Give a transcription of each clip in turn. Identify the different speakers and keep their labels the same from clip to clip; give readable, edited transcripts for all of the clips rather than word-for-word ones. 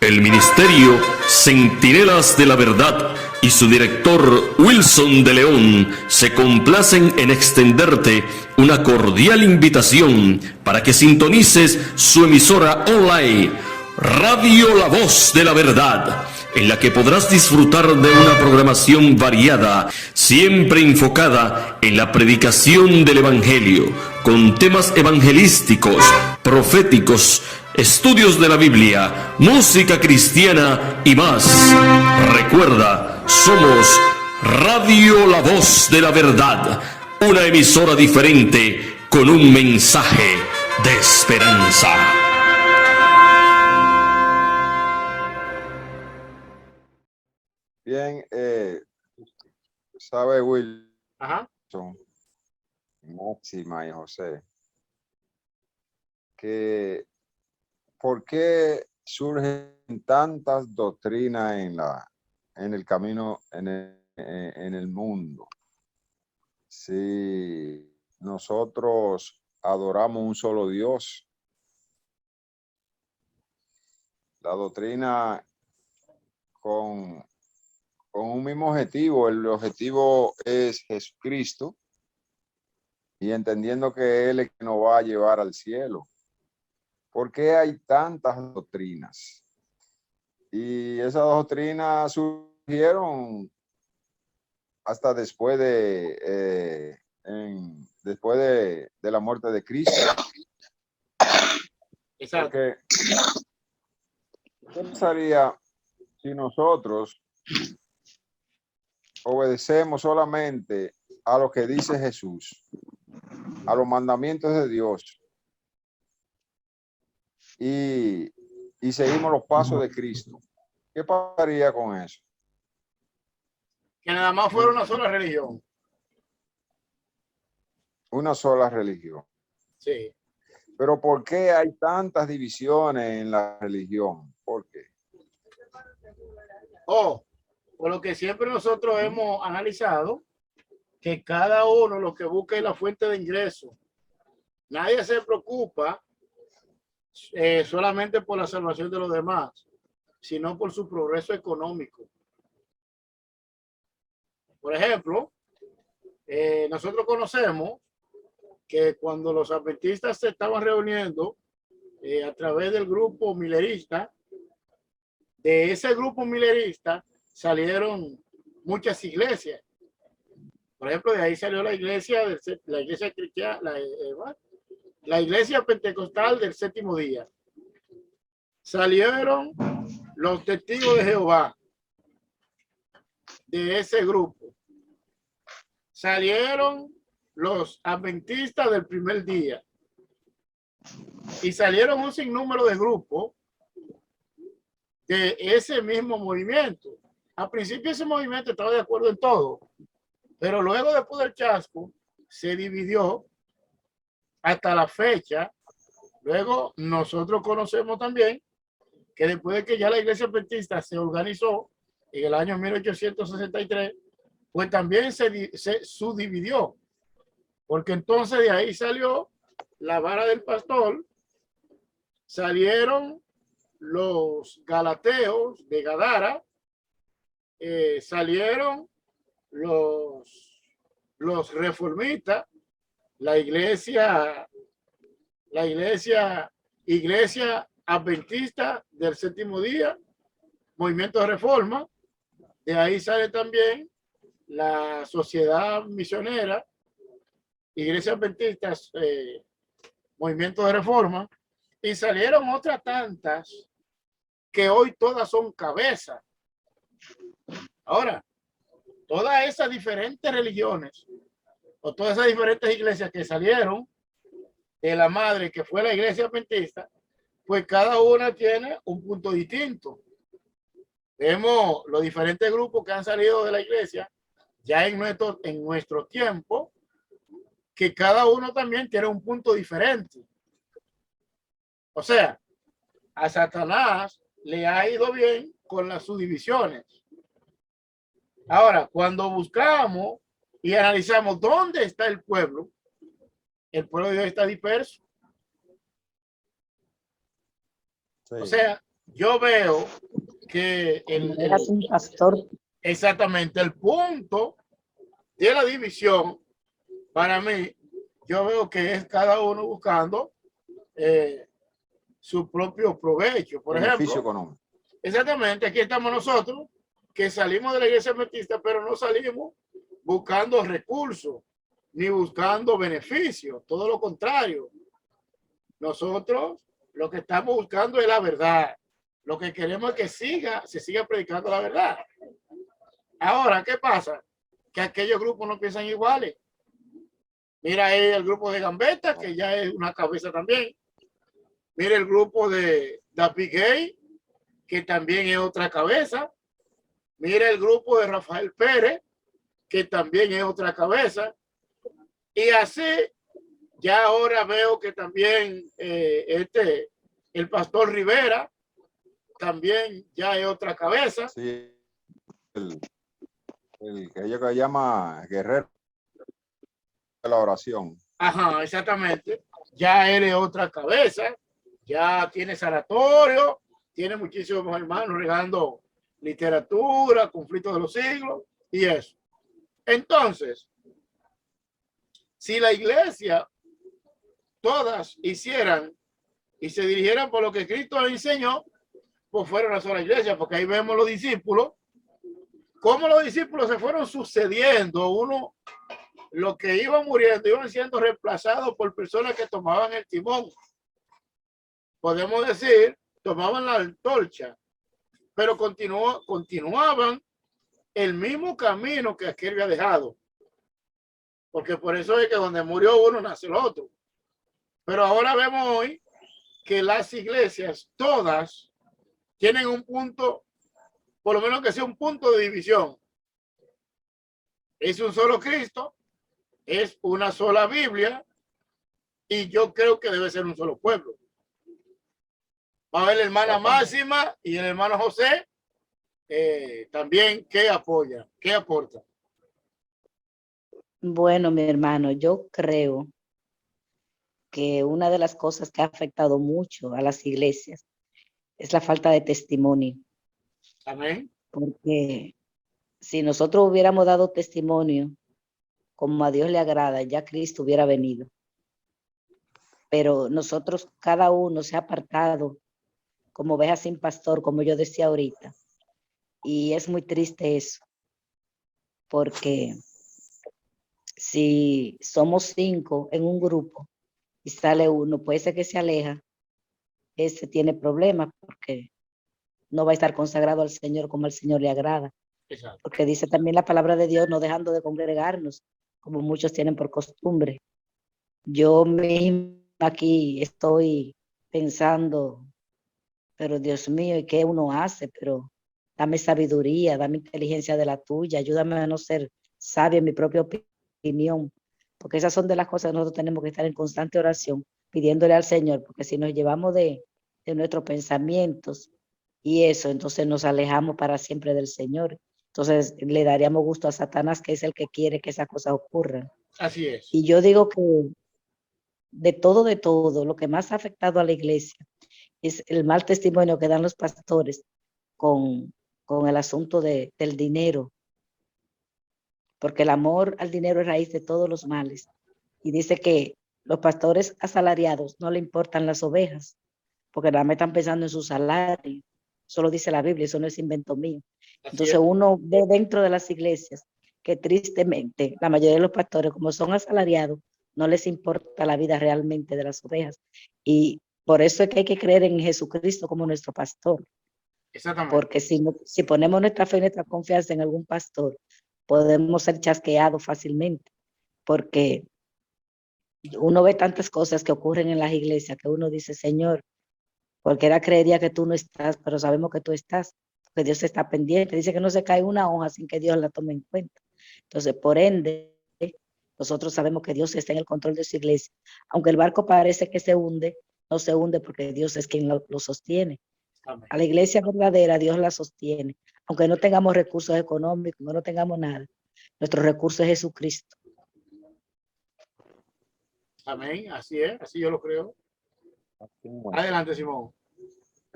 Speaker 1: El ministerio Centinelas de la Verdad y su director Wilson de León se complacen en extenderte una cordial invitación para que sintonices su emisora online, Radio La Voz de la Verdad, en la que podrás disfrutar de una programación variada, siempre enfocada en la predicación del Evangelio, con temas evangelísticos, proféticos, estudios de la Biblia, música cristiana y más. Recuerda, somos Radio La Voz de la Verdad, una emisora diferente con un mensaje de esperanza.
Speaker 2: Bien, sabe Wilson, Máxima y José, que ¿por qué surgen tantas doctrinas en el camino, en el mundo? Si nosotros adoramos un solo Dios, la doctrina con un mismo objetivo, el objetivo es Jesucristo, y entendiendo que Él es el que nos va a llevar al cielo. ¿Por qué hay tantas doctrinas? Y esas doctrinas surgieron hasta después después de la muerte de Cristo.
Speaker 3: Exacto.
Speaker 2: Porque, ¿qué pasaría si nosotros obedecemos solamente a lo que dice Jesús, a los mandamientos de Dios, y seguimos los pasos de Cristo? ¿Qué pasaría con eso?
Speaker 3: Que nada más fuera una sola religión.
Speaker 2: Una sola religión.
Speaker 3: Sí.
Speaker 2: Pero ¿por qué hay tantas divisiones en la religión? ¿Por qué?
Speaker 3: Por lo que siempre nosotros hemos analizado, que cada uno lo que busca es la fuente de ingreso. Nadie se preocupa solamente por la salvación de los demás, sino por su progreso económico. Por ejemplo, nosotros conocemos que cuando los adventistas se estaban reuniendo a través del grupo milerista, de ese grupo milerista salieron muchas iglesias. Por ejemplo, de ahí salió la iglesia cristiana, la iglesia pentecostal del séptimo día. Salieron los testigos de Jehová de ese grupo. Salieron los adventistas del primer día. Y salieron un sinnúmero de grupos de ese mismo movimiento. Al principio ese movimiento estaba de acuerdo en todo, pero luego después del chasco se dividió hasta la fecha. Luego nosotros conocemos también que después de que ya la iglesia adventista se organizó en el año 1863, pues también se subdividió, porque entonces de ahí salió la vara del pastor, salieron los galateos de Gadara, salieron los reformistas, la iglesia adventista del séptimo día, movimiento de reforma. De ahí sale también la sociedad misionera, iglesia adventista, movimiento de reforma, y salieron otras tantas que hoy todas son cabezas. Ahora, todas esas diferentes religiones o todas esas diferentes iglesias que salieron de la madre que fue la iglesia adventista, pues cada una tiene un punto distinto. Vemos los diferentes grupos que han salido de la iglesia ya en nuestro tiempo, que cada uno también tiene un punto diferente. O sea, a Satanás le ha ido bien con las subdivisiones. Ahora, cuando buscamos y analizamos dónde está el pueblo de Dios está disperso. Sí. O sea, yo veo que
Speaker 4: Eras un pastor.
Speaker 3: exactamente el punto de la división, para mí, yo veo que es cada uno buscando su propio provecho. Por
Speaker 2: beneficio
Speaker 3: ejemplo,
Speaker 2: económico.
Speaker 3: exactamente, aquí estamos nosotros, que salimos de la iglesia adventista, pero no salimos buscando recursos, ni buscando beneficios, todo lo contrario. Nosotros lo que estamos buscando es la verdad. Lo que queremos es que se siga predicando la verdad. Ahora, ¿qué pasa? Que aquellos grupos no piensan iguales. Mira ahí el grupo de Gambetta, que ya es una cabeza también. Mira el grupo de David Gay, que también es otra cabeza. Mira el grupo de Rafael Pérez, que también es otra cabeza. Y así, ya ahora veo que también el pastor Rivera, también ya es otra cabeza.
Speaker 2: Sí, el que ellos que llama guerrero de la oración.
Speaker 3: Ajá, exactamente. Ya él es otra cabeza. Ya tiene sanatorio, tiene muchísimos hermanos regando literatura, conflictos de los siglos y eso. Entonces, si la iglesia todas hicieran y se dirigieran por lo que Cristo enseñó, pues fuera una sola iglesia, porque ahí vemos los discípulos, cómo los discípulos se fueron sucediendo, uno, los que iban muriendo, iban siendo reemplazados por personas que tomaban el timón. Podemos decir, tomaban la antorcha, pero continuaban el mismo camino que aquel había dejado. Porque por eso es que donde murió uno nace el otro. Pero ahora vemos hoy que las iglesias todas tienen un punto, por lo menos que sea un punto de división. Es un solo Cristo, es una sola Biblia, y yo creo que debe ser un solo pueblo. Va a haber la hermana Máxima y el hermano José también que apoya, que aporta.
Speaker 4: Bueno, mi hermano, yo creo que una de las cosas que ha afectado mucho a las iglesias es la falta de testimonio.
Speaker 3: Amén.
Speaker 4: Porque si nosotros hubiéramos dado testimonio como a Dios le agrada, ya Cristo hubiera venido. Pero nosotros, cada uno se ha apartado como ovejas sin pastor, como yo decía ahorita. Y es muy triste eso, porque si somos 5 en un grupo y sale uno, puede ser que se aleja, ese tiene problemas porque no va a estar consagrado al Señor como al Señor le agrada.
Speaker 3: Exacto.
Speaker 4: Porque dice también la palabra de Dios, no dejando de congregarnos, como muchos tienen por costumbre. Yo misma aquí estoy pensando, pero Dios mío, ¿y qué uno hace? Pero dame sabiduría, dame inteligencia de la tuya, ayúdame a no ser sabia en mi propia opinión, porque esas son de las cosas que nosotros tenemos que estar en constante oración, pidiéndole al Señor, porque si nos llevamos de nuestros pensamientos y eso, entonces nos alejamos para siempre del Señor. Entonces le daríamos gusto a Satanás, que es el que quiere que esas cosas ocurran.
Speaker 3: Así es.
Speaker 4: Y yo digo que de todo, lo que más ha afectado a la iglesia es el mal testimonio que dan los pastores con el asunto del dinero, porque el amor al dinero es raíz de todos los males. Y dice que los pastores asalariados no le importan las ovejas, porque nada más están pensando en su salario. Eso lo dice la Biblia, eso no es invento mío. Entonces uno ve dentro de las iglesias que tristemente la mayoría de los pastores, como son asalariados, no les importa la vida realmente de las ovejas. Y por eso es que hay que creer en Jesucristo como nuestro pastor.
Speaker 3: Exactamente.
Speaker 4: Porque si ponemos nuestra fe y nuestra confianza en algún pastor, podemos ser chasqueados fácilmente. Porque uno ve tantas cosas que ocurren en las iglesias que uno dice, Señor, cualquiera creería que tú no estás, pero sabemos que tú estás, que Dios está pendiente. Dice que no se cae una hoja sin que Dios la tome en cuenta. Entonces, por ende, nosotros sabemos que Dios está en el control de su iglesia. Aunque el barco parece que se hunde, no se hunde porque Dios es quien lo sostiene.
Speaker 3: Amén.
Speaker 4: A la iglesia verdadera Dios la sostiene. Aunque no tengamos recursos económicos, no tengamos nada, nuestro recurso es Jesucristo.
Speaker 3: Amén, así es, así yo lo creo. Adelante, Simón.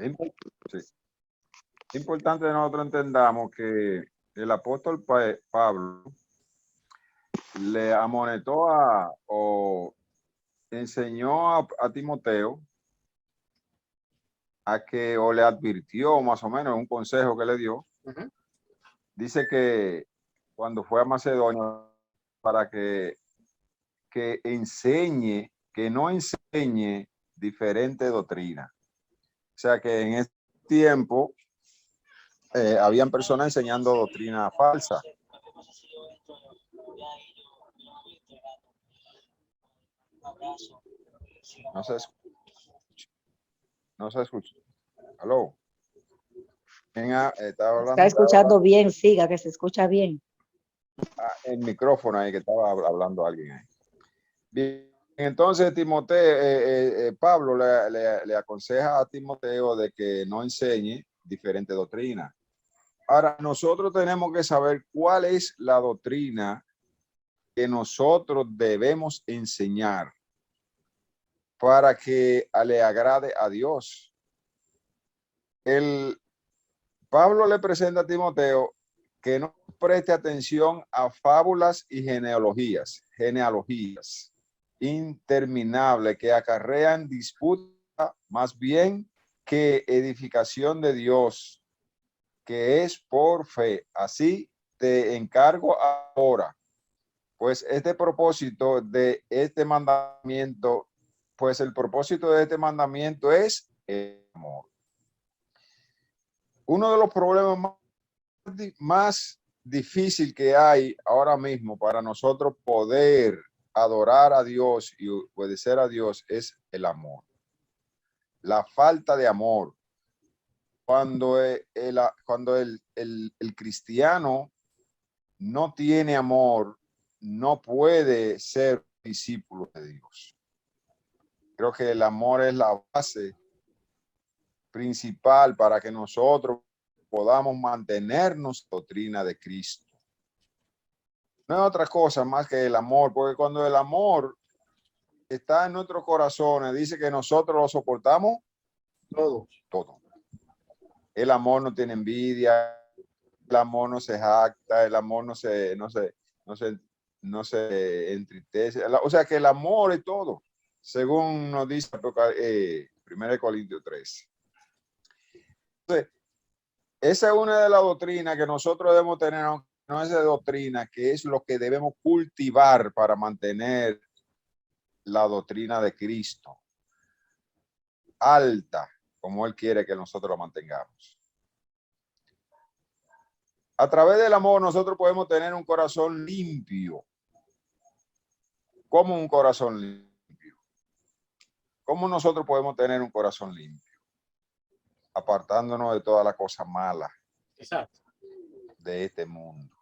Speaker 2: Sí. Es importante que nosotros entendamos que el apóstol Pablo le amonetó o enseñó a Timoteo a que, o le advirtió más o menos, un consejo que le dio. Dice que cuando fue a Macedonia, para que enseñe, que no enseñe diferente doctrina. O sea que en este tiempo habían personas enseñando doctrina falsa. No se escucha. No se escucha. Aló. Estaba hablando.
Speaker 4: Está escuchando bien, siga, que se escucha bien.
Speaker 2: El micrófono ahí que estaba hablando alguien ahí. Bien, entonces Timoteo, Pablo le aconseja a Timoteo de que no enseñe diferente doctrina. Ahora, nosotros tenemos que saber cuál es la doctrina que nosotros debemos enseñar para que le agrade a Dios. Pablo le presenta a Timoteo que no preste atención a fábulas y genealogías interminables que acarrean disputa más bien que edificación de Dios, que es por fe. Así te encargo ahora, pues este propósito de este mandamiento, pues el propósito de este mandamiento es el amor. Uno de los problemas más difícil que hay ahora mismo para nosotros poder adorar a Dios y obedecer a Dios es el amor. La falta de amor. Cuando el cristiano no tiene amor, no puede ser discípulo de Dios. Creo que el amor es la base principal para que nosotros podamos mantenernos en la doctrina de Cristo. No es otra cosa más que el amor, porque cuando el amor está en nuestros corazones, dice que nosotros lo soportamos todo. El amor no tiene envidia, el amor no se jacta, el amor no se entristece. O sea que el amor es todo, según nos dice 1 Corintios 3. Entonces, esa es una de las doctrinas que nosotros debemos tener, no es de doctrina, que es lo que debemos cultivar para mantener la doctrina de Cristo alta, como Él quiere que nosotros la mantengamos. A través del amor nosotros podemos tener un corazón limpio. ¿Cómo un corazón limpio? ¿Cómo nosotros podemos tener un corazón limpio? Apartándonos de todas las cosas malas. Exacto. De este mundo.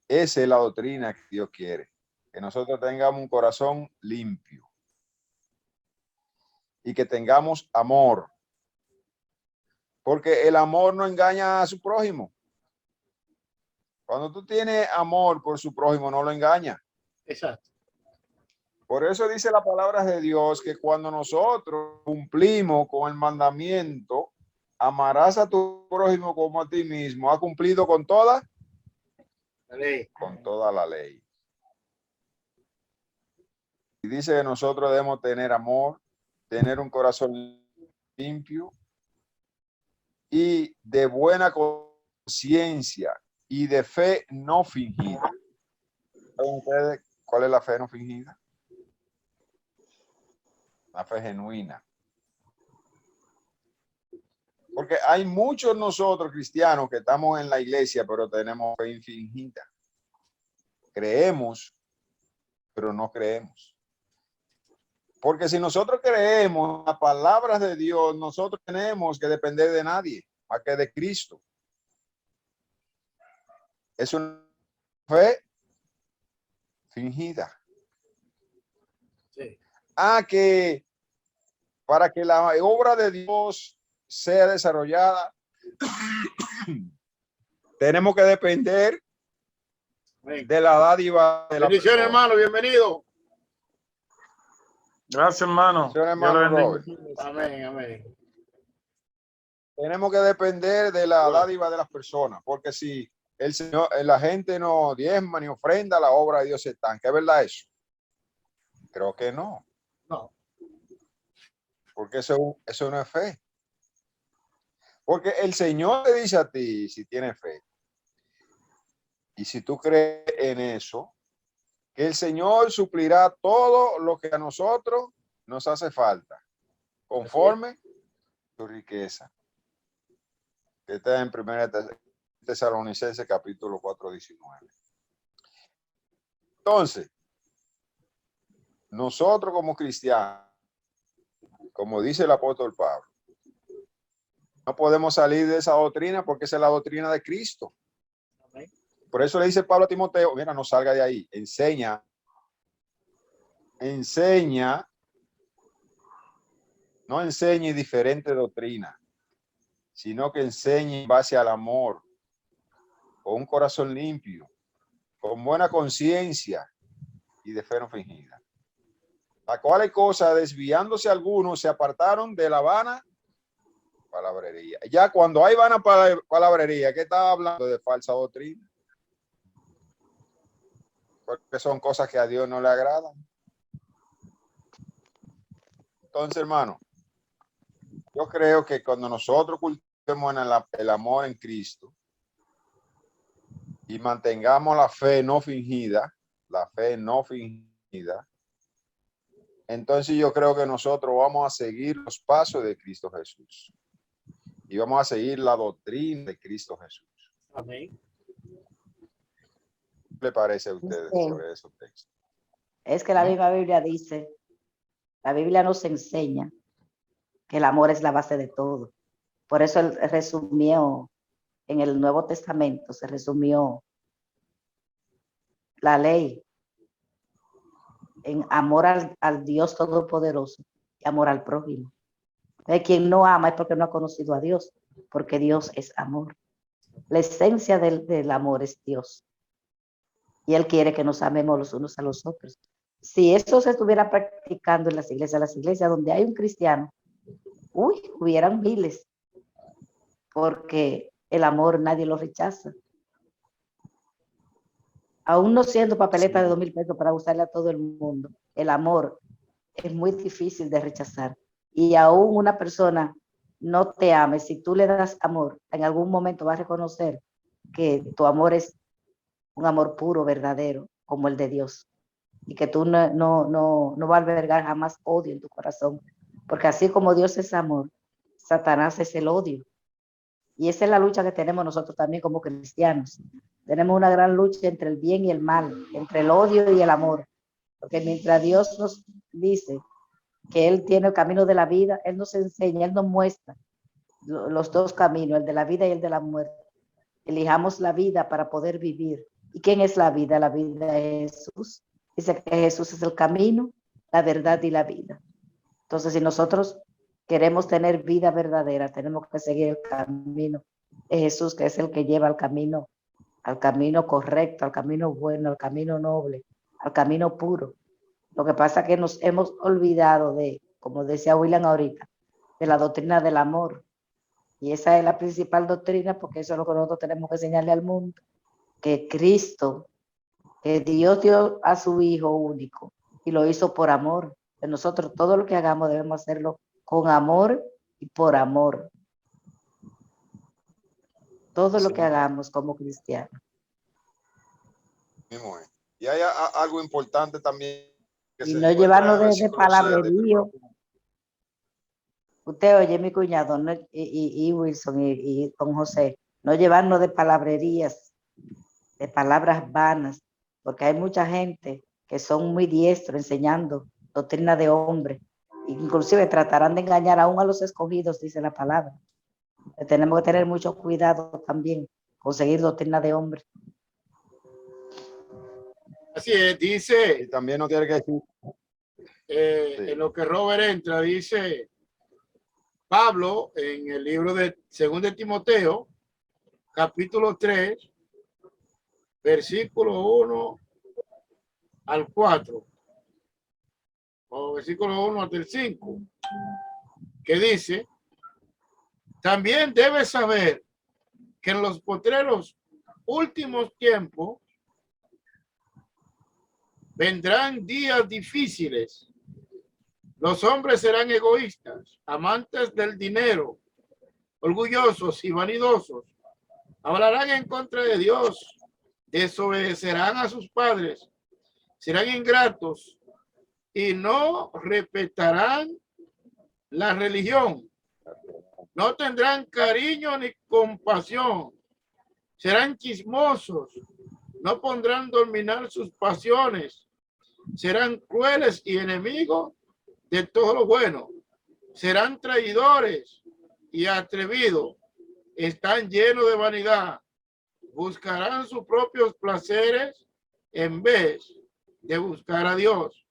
Speaker 2: Esa es la doctrina que Dios quiere, que nosotros tengamos un corazón limpio y que tengamos amor, porque el amor no engaña a su prójimo. Cuando tú tienes amor por su prójimo, no lo engaña. Exacto. Por eso dice la palabra de Dios que cuando nosotros cumplimos con el mandamiento, amarás a tu prójimo como a ti mismo, ha cumplido con toda la ley. Con toda la ley. Y dice que nosotros debemos tener amor, tener un corazón limpio y de buena conciencia y de fe no fingida. ¿Saben ustedes cuál es la fe no fingida? La fe genuina. Porque hay muchos nosotros cristianos que estamos en la iglesia, pero tenemos fe fingida. Creemos, pero no creemos. Porque si nosotros creemos las palabras de Dios, nosotros tenemos que depender de nadie, más que de Cristo. Es una fe fingida. Sí. Que para que la obra de Dios sea desarrollada, tenemos que depender de la dádiva de la
Speaker 3: bendiciones, hermano, bienvenido.
Speaker 5: Gracias, hermano.
Speaker 2: Bendiciones, hermano Robert.
Speaker 3: Amén, amén.
Speaker 2: tenemos que depender de la dádiva de las personas, porque si el Señor, la gente no diezma ni ofrenda, la obra de Dios se estanca. ¿Es verdad eso? Creo que no.
Speaker 3: No.
Speaker 2: Porque eso no es fe. Porque el Señor te dice a ti, si tienes fe, y si tú crees en eso, que el Señor suplirá todo lo que a nosotros nos hace falta, conforme su riqueza. Que está en 1 Tesalonicenses capítulo 4:19. Entonces, nosotros como cristianos, como dice el apóstol Pablo, no podemos salir de esa doctrina porque esa es la doctrina de Cristo. Por eso le dice Pablo a Timoteo, mira, no salga de ahí, enseña, no enseñe diferente doctrina, sino que enseñe en base al amor, con un corazón limpio, con buena conciencia y de fe no fingida. La cual cosa, desviándose algunos, se apartaron de la vana palabrería. Ya cuando hay vana palabrería, ¿qué está hablando? De falsa doctrina. Porque son cosas que a Dios no le agradan. Entonces, hermano, yo creo que cuando nosotros cultivemos el amor en Cristo y mantengamos la fe no fingida, entonces yo creo que nosotros vamos a seguir los pasos de Cristo Jesús y vamos a seguir la doctrina de Cristo Jesús.
Speaker 3: Amén.
Speaker 2: ¿Qué le parece a ustedes sobre esos textos?
Speaker 4: Es que la misma Biblia dice, la Biblia nos enseña que el amor es la base de todo. Por eso él resumió en el Nuevo Testamento, se resumió la ley en amor al Dios Todopoderoso y amor al prójimo. Quien no ama es porque no ha conocido a Dios, porque Dios es amor. La esencia del amor es Dios. Y Él quiere que nos amemos los unos a los otros. Si eso se estuviera practicando en las iglesias donde hay un cristiano, hubieran miles, porque el amor nadie lo rechaza. Aún no siendo papeleta de 2,000 pesos para usarle a todo el mundo, el amor es muy difícil de rechazar. Y aún una persona no te ame, si tú le das amor, en algún momento va a reconocer que tu amor es un amor puro, verdadero, como el de Dios. Y que tú no vas a albergar jamás odio en tu corazón. Porque así como Dios es amor, Satanás es el odio. Y esa es la lucha que tenemos nosotros también como cristianos. Tenemos una gran lucha entre el bien y el mal, entre el odio y el amor. Porque mientras Dios nos dice que Él tiene el camino de la vida, Él nos enseña, Él nos muestra los dos caminos, el de la vida y el de la muerte. Elijamos la vida para poder vivir. ¿Y quién es la vida? La vida es Jesús. Dice que Jesús es el camino, la verdad y la vida. Entonces, si nosotros queremos tener vida verdadera, tenemos que seguir el camino de Jesús, que es el que lleva al camino correcto, al camino bueno, al camino noble, al camino puro. Lo que pasa es que nos hemos olvidado de, como decía William ahorita, de la doctrina del amor. Y esa es la principal doctrina, porque eso es lo que nosotros tenemos que enseñarle al mundo, que Cristo, que Dios dio a su Hijo único y lo hizo por amor. Que nosotros todo lo que hagamos debemos hacerlo con amor y por amor. Todo lo que hagamos como cristianos.
Speaker 2: Y hay algo importante también.
Speaker 4: Y no llevarnos de palabrerío. Usted oye, mi cuñado ¿no? y Wilson y con José, no llevarnos de palabrerías, de palabras vanas, porque hay mucha gente que son muy diestros enseñando doctrina de hombre. Inclusive tratarán de engañar aún a los escogidos, dice la palabra. Tenemos que tener mucho cuidado también con seguir doctrina de hombre.
Speaker 3: Así es, dice.
Speaker 2: Y también no tiene que decir.
Speaker 3: Sí. En lo que Robert entra, dice Pablo en el libro de 2 Timoteo, capítulo 3, versículo 1 al 4, o versículo 1 hasta el 5, que dice: También debes saber que en los postreros últimos tiempos vendrán días difíciles. Los hombres serán egoístas, amantes del dinero, orgullosos y vanidosos. Hablarán en contra de Dios, desobedecerán a sus padres, serán ingratos y no respetarán la religión. No tendrán cariño ni compasión. Serán chismosos. No podrán dominar sus pasiones. Serán crueles y enemigos de todo lo bueno. Serán traidores y atrevidos. Están llenos de vanidad. Buscarán sus propios placeres en vez de buscar a Dios.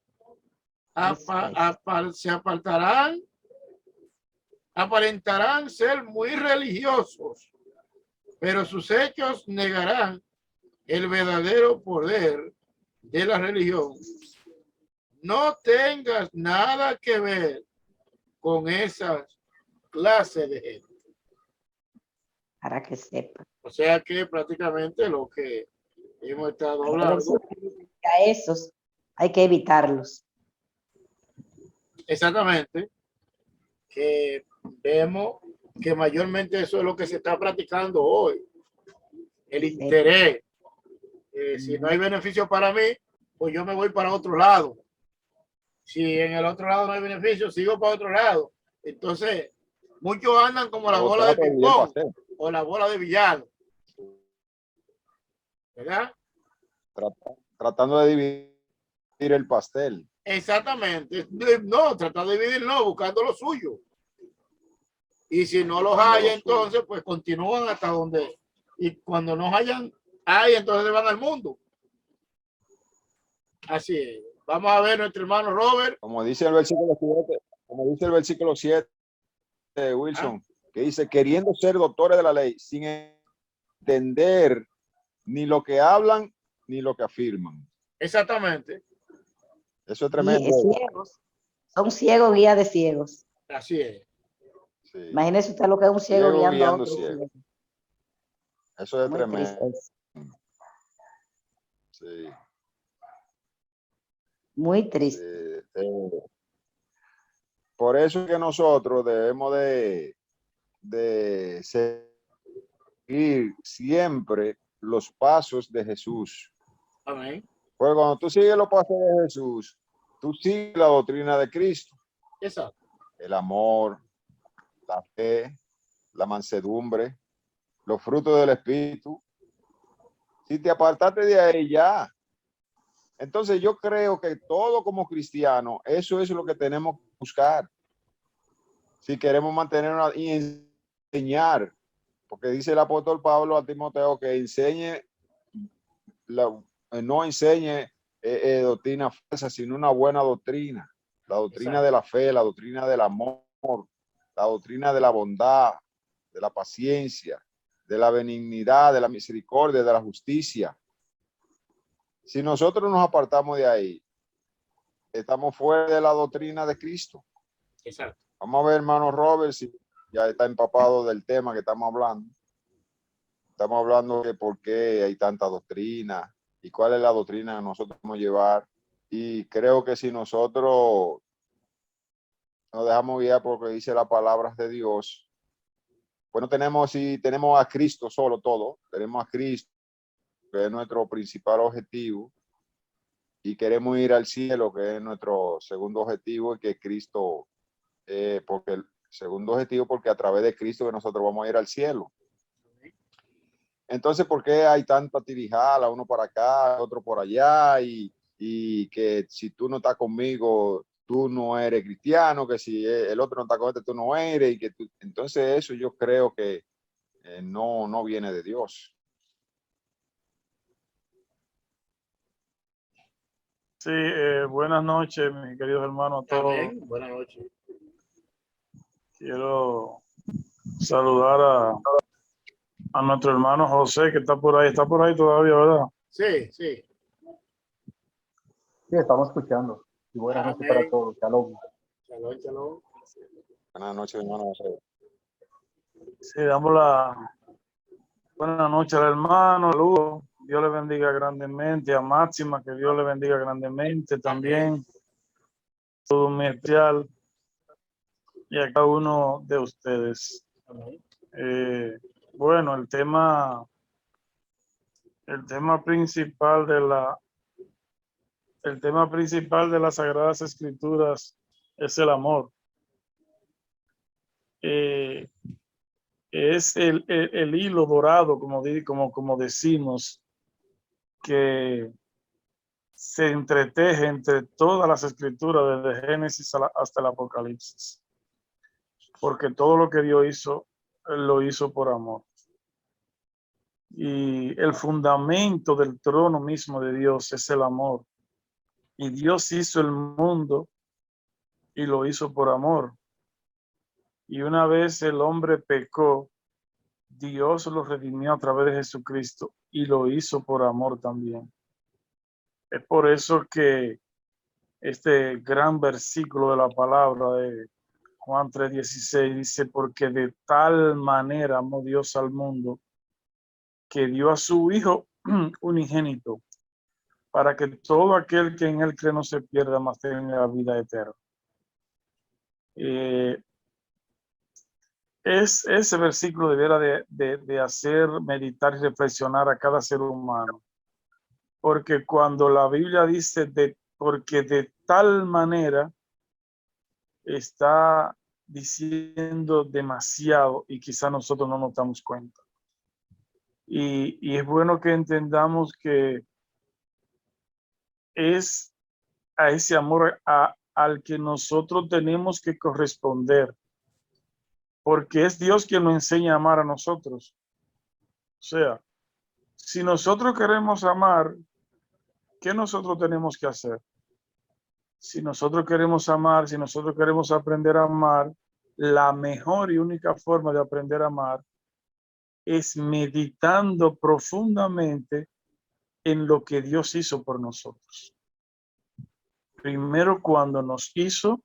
Speaker 3: Se aparentarán ser muy religiosos, pero sus hechos negarán el verdadero poder de la religión. No tengas nada que ver con esa clase de gente.
Speaker 4: Para que sepa.
Speaker 3: O sea que prácticamente lo que hemos estado hablando.
Speaker 4: A esos hay que evitarlos.
Speaker 3: Exactamente. Que vemos que mayormente eso es lo que se está practicando hoy. El interés. Si no hay beneficio para mí, pues yo me voy para otro lado. Si en el otro lado no hay beneficio, sigo para otro lado. Entonces, muchos andan como la bola de ping-pong o la bola de villano. ¿Verdad?
Speaker 2: Tratando de dividir el pastel.
Speaker 3: Exactamente. No, tratando de dividir, no, buscando lo suyo. Y si no los hay, entonces, pues continúan hasta donde. Y cuando no hayan, entonces van al mundo. Así es. Vamos a ver nuestro hermano Robert.
Speaker 2: Como dice el versículo 7, Wilson, que dice, queriendo ser doctores de la ley, sin entender ni lo que hablan ni lo que afirman.
Speaker 3: Exactamente.
Speaker 2: Eso es tremendo.
Speaker 4: Ciegos. Son ciegos, guía de ciegos.
Speaker 3: Así es.
Speaker 4: Sí. Imagínese usted lo que es un ciego guiando a otro
Speaker 2: ciego. Eso es
Speaker 4: muy
Speaker 2: tremendo.
Speaker 4: Triste.
Speaker 2: Sí.
Speaker 4: Muy triste.
Speaker 2: Por eso es que nosotros debemos de seguir siempre los pasos de Jesús.
Speaker 3: Amén.
Speaker 2: Porque cuando tú sigues los pasos de Jesús, tú sigues la doctrina de Cristo.
Speaker 3: Exacto.
Speaker 2: El amor, la fe, la mansedumbre, los frutos del Espíritu. Si te apartaste de ahí ya. Entonces yo creo que todo como cristiano, eso es lo que tenemos que buscar. Si queremos mantener y enseñar, porque dice el apóstol Pablo a Timoteo que enseñe, no enseñe doctrina falsa, sino una buena doctrina. La doctrina de la fe, la doctrina del amor, la doctrina de la bondad, de la paciencia, de la benignidad, de la misericordia, de la justicia. Si nosotros nos apartamos de ahí, estamos fuera de la doctrina de Cristo.
Speaker 3: Exacto.
Speaker 2: Vamos a ver, hermano Robert, si ya está empapado del tema que estamos hablando. Estamos hablando de por qué hay tanta doctrina y cuál es la doctrina que nosotros vamos a llevar. Y creo que si nosotros nos dejamos guiar por lo que dice las palabras de Dios, pues no tenemos, si tenemos a Cristo solo todo, tenemos a Cristo, que es nuestro principal objetivo, y queremos ir al cielo, que es nuestro segundo objetivo, y que Cristo, porque el segundo objetivo, porque a través de Cristo que nosotros vamos a ir al cielo. Entonces, ¿por qué hay tanta tirijala, uno para acá, otro por allá, y que si tú no estás conmigo, tú no eres cristiano, que si el otro no está contigo, tú no eres, y que tú, entonces eso yo creo que no viene de Dios.
Speaker 5: Sí, buenas noches, mis queridos hermanos, a todos.
Speaker 3: Amén. Buenas noches.
Speaker 5: Quiero saludar a nuestro hermano José, que está por ahí todavía, ¿verdad?
Speaker 3: Sí, sí.
Speaker 6: Sí, estamos escuchando. Y buenas noches para todos. Shalom.
Speaker 3: Shalom, shalom.
Speaker 2: Buenas noches, hermano José.
Speaker 5: Sí, damos la buena noche al hermano, saludos. Dios le bendiga grandemente, a Máxima, que Dios le bendiga grandemente también. Todo muy especial y a cada uno de ustedes. Bueno, el tema principal de las Sagradas Escrituras es el amor. Es el hilo dorado, como decimos, que se entreteje entre todas las escrituras, desde Génesis hasta el Apocalipsis. Porque todo lo que Dios hizo, Él lo hizo por amor. Y el fundamento del trono mismo de Dios es el amor. Y Dios hizo el mundo y lo hizo por amor. Y una vez el hombre pecó, Dios lo redimió a través de Jesucristo y lo hizo por amor también. Es por eso que este gran versículo de la palabra de Juan 3:16 dice, porque de tal manera amó Dios al mundo que dio a su Hijo unigénito, para que todo aquel que en él cree no se pierda, mas tenga la vida eterna. Ese versículo debiera de hacer meditar y reflexionar a cada ser humano, porque cuando la Biblia dice porque de tal manera, está diciendo demasiado y quizá nosotros no nos damos cuenta. Y es bueno que entendamos que es a ese amor al que nosotros tenemos que corresponder, porque es Dios quien nos enseña a amar a nosotros. O sea, si nosotros queremos amar, ¿qué nosotros tenemos que hacer? Si nosotros queremos amar, si nosotros queremos aprender a amar, la mejor y única forma de aprender a amar es meditando profundamente en lo que Dios hizo por nosotros. Primero cuando nos hizo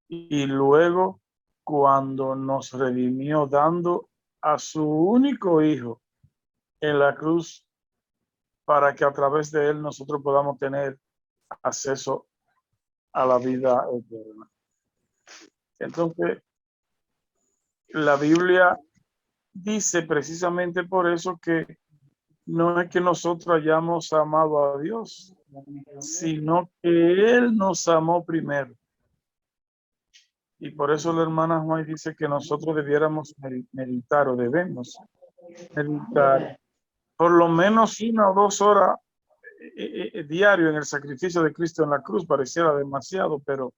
Speaker 5: y luego cuando nos redimió dando a su único hijo en la cruz para que a través de él nosotros podamos tener acceso a la vida eterna. Entonces, la Biblia dice precisamente por eso que no es que nosotros hayamos amado a Dios, sino que Él nos amó primero. Y por eso la hermana Juan dice que nosotros debiéramos meditar o debemos meditar por lo menos 1 o 2 horas diario en el sacrificio de Cristo en la cruz. Pareciera demasiado, pero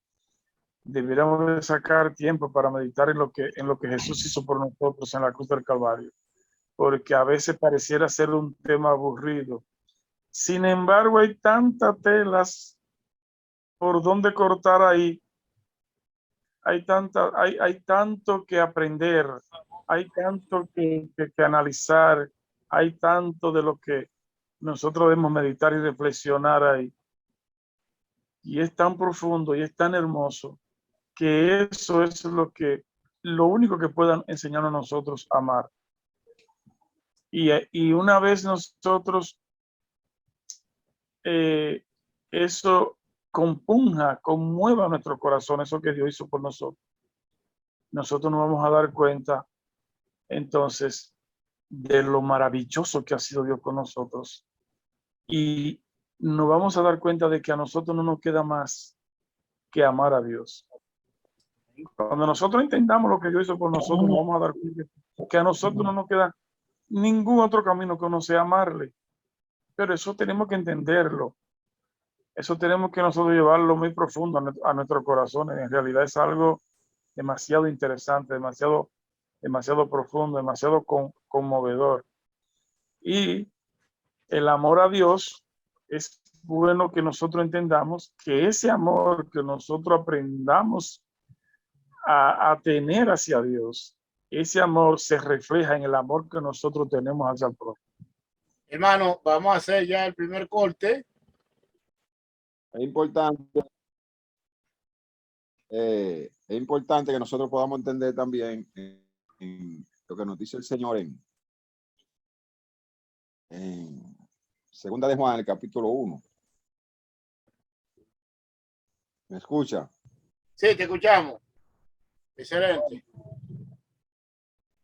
Speaker 5: debiéramos de sacar tiempo para meditar en lo que Jesús hizo por nosotros en la cruz del Calvario, porque a veces pareciera ser un tema aburrido. Sin embargo, hay tantas telas por donde cortar ahí. Hay tanto que aprender, hay tanto que analizar, hay tanto de lo que nosotros debemos meditar y reflexionar ahí. Y es tan profundo y es tan hermoso que eso es lo único que puedan enseñarnos a nosotros a amar. Y una vez nosotros eso conmueva nuestro corazón, eso que Dios hizo por nosotros, nosotros nos vamos a dar cuenta entonces de lo maravilloso que ha sido Dios con nosotros, y nos vamos a dar cuenta de que a nosotros no nos queda más que amar a Dios. Cuando nosotros entendamos lo que Dios hizo por nosotros, nos vamos a dar cuenta que a nosotros no nos queda ningún otro camino que no sea amarle. Pero eso tenemos que entenderlo. Eso tenemos que nosotros llevarlo muy profundo a nuestros corazones. En realidad es algo demasiado interesante, demasiado profundo, demasiado conmovedor. Y el amor a Dios, es bueno que nosotros entendamos que ese amor que nosotros aprendamos a tener hacia Dios, ese amor se refleja en el amor que nosotros tenemos hacia el prójimo.
Speaker 3: Hermano, vamos a hacer ya el primer corte.
Speaker 2: Es importante que nosotros podamos entender también lo que nos dice el Señor en Segunda de Juan, el capítulo 1. ¿Me escucha?
Speaker 3: Sí, te escuchamos. Excelente.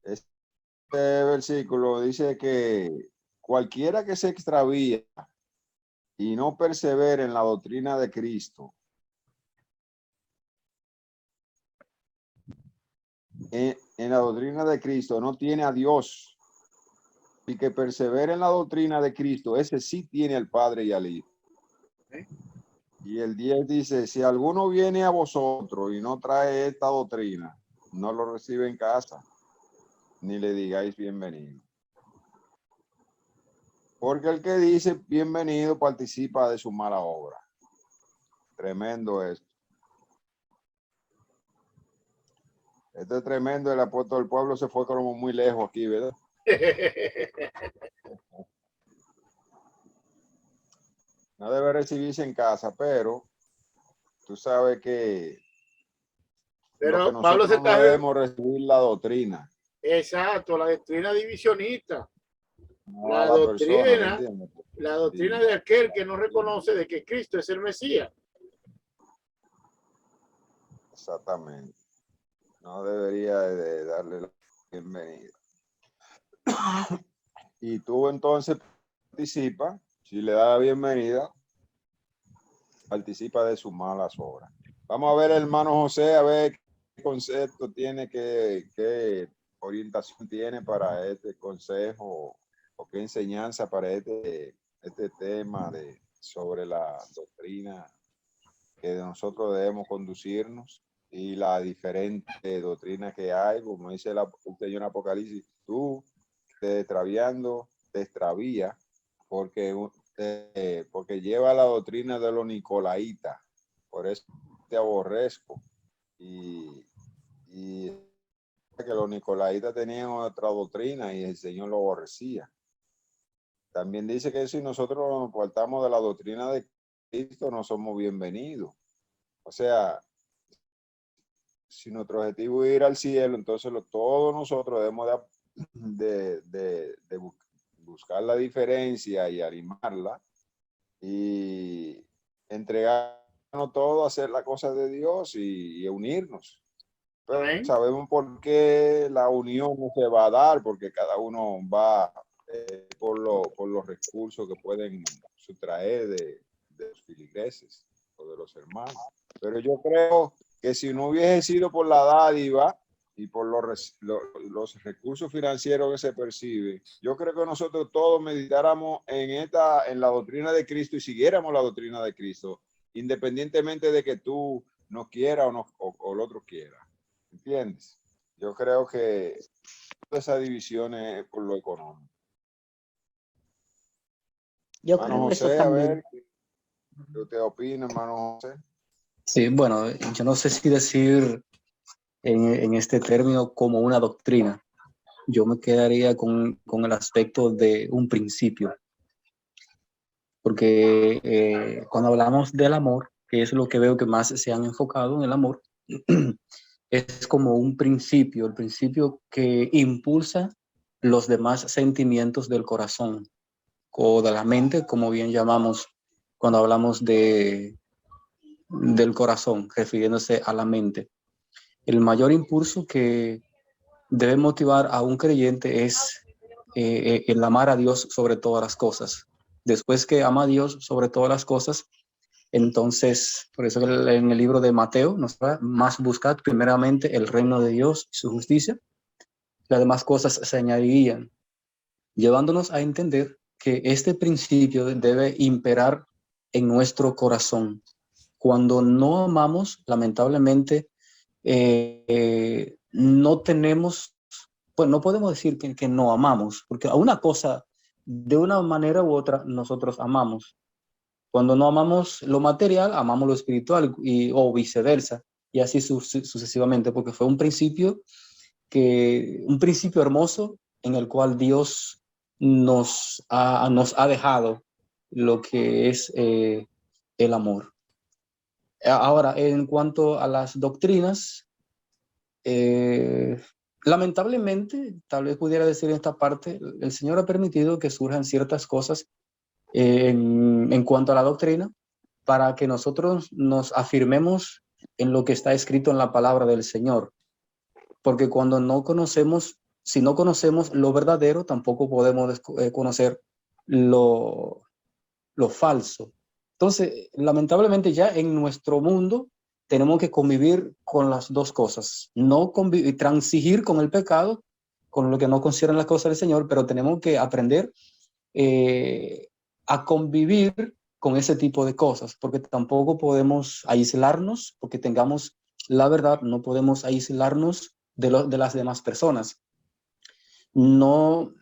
Speaker 2: Este versículo dice que cualquiera que se extravía y no persevere en la doctrina de Cristo, en la doctrina de Cristo, no tiene a Dios. Y que persevere en la doctrina de Cristo, ese sí tiene al Padre y al Hijo. Y el 10 dice, si alguno viene a vosotros y no trae esta doctrina, no lo recibe en casa, ni le digáis bienvenido. Porque el que dice bienvenido participa de su mala obra. Tremendo esto. Esto es tremendo. El apóstol del pueblo se fue como muy lejos aquí, ¿verdad? No debe recibirse en casa, pero tú sabes que lo que
Speaker 3: Pero Pablo
Speaker 2: nosotros
Speaker 3: se
Speaker 2: no
Speaker 3: está...
Speaker 2: debemos recibir la doctrina,
Speaker 3: Exacto, la doctrina divisionista.
Speaker 2: no a la persona, ¿me entiendes?
Speaker 3: La doctrina
Speaker 2: Sí,
Speaker 3: de aquel que no reconoce de que Cristo es el Mesías.
Speaker 2: exactamente. No debería de darle la bienvenida. Y tú entonces participa, si le da la bienvenida, participa de sus malas obras. Vamos a ver, hermano José, a ver qué concepto tiene, qué orientación tiene para este consejo o qué enseñanza para este tema sobre la doctrina que nosotros debemos conducirnos y la diferente doctrina que hay, como dice el Señor en Apocalipsis, tú te extravía porque lleva la doctrina de los nicolaitas, por eso te aborrezco. Y que los nicolaitas tenían otra doctrina y el Señor lo aborrecía. También dice que si nosotros nos portamos de la doctrina de Cristo, no somos bienvenidos. O sea, si nuestro objetivo es ir al cielo, entonces todos nosotros debemos de buscar la diferencia y animarla y entregarnos todo a hacer la cosa de Dios y unirnos. Pero
Speaker 3: Amén.
Speaker 2: sabemos por qué la unión no se va a dar, porque cada uno va por los recursos que pueden sustraer de los filigreses o de los hermanos. Pero yo creo que si no hubiese sido por la dádiva y por los recursos financieros que se perciben, yo creo que nosotros todos meditáramos en la doctrina de Cristo y siguiéramos la doctrina de Cristo, independientemente de que tú no quieras o el otro quiera. ¿Entiendes? Yo creo que toda esa división es por lo económico.
Speaker 4: Yo
Speaker 2: Hermano
Speaker 4: creo eso
Speaker 2: José, a
Speaker 4: también.
Speaker 2: ver, ¿qué usted opina, hermano José?
Speaker 6: Sí, bueno, yo no sé si decir en este término como una doctrina. Yo me quedaría con el aspecto de un principio, porque cuando hablamos del amor, que es lo que veo que más se han enfocado en el amor, es como un principio, el principio que impulsa los demás sentimientos del corazón o de la mente, como bien llamamos cuando hablamos del corazón, refiriéndose a la mente. El mayor impulso que debe motivar a un creyente es el amar a Dios sobre todas las cosas. Después que ama a Dios sobre todas las cosas, entonces, por eso en el libro de Mateo nos va más buscar primeramente el reino de Dios y su justicia. Las demás cosas se añadirían, llevándonos a entender que este principio debe imperar en nuestro corazón. Cuando no amamos, lamentablemente, no tenemos, pues no podemos decir que no amamos, porque a una cosa, de una manera u otra, nosotros amamos. Cuando no amamos lo material, amamos lo espiritual o viceversa, y así sucesivamente, porque fue un principio hermoso en el cual Dios nos ha dejado lo que es el amor. Ahora, en cuanto a las doctrinas, Lamentablemente, tal vez pudiera decir en esta parte, el Señor ha permitido que surjan ciertas cosas en cuanto a la doctrina para que nosotros nos afirmemos en lo que está escrito en la palabra del Señor. Porque cuando no conocemos, si no conocemos lo verdadero, tampoco podemos conocer lo falso. Entonces, lamentablemente ya en nuestro mundo tenemos que convivir con las dos cosas, no transigir con el pecado, con lo que no consideran las cosas del Señor, pero tenemos que aprender a convivir con ese tipo de cosas, porque tampoco podemos aislarnos, porque tengamos la verdad, no podemos aislarnos de las demás personas. No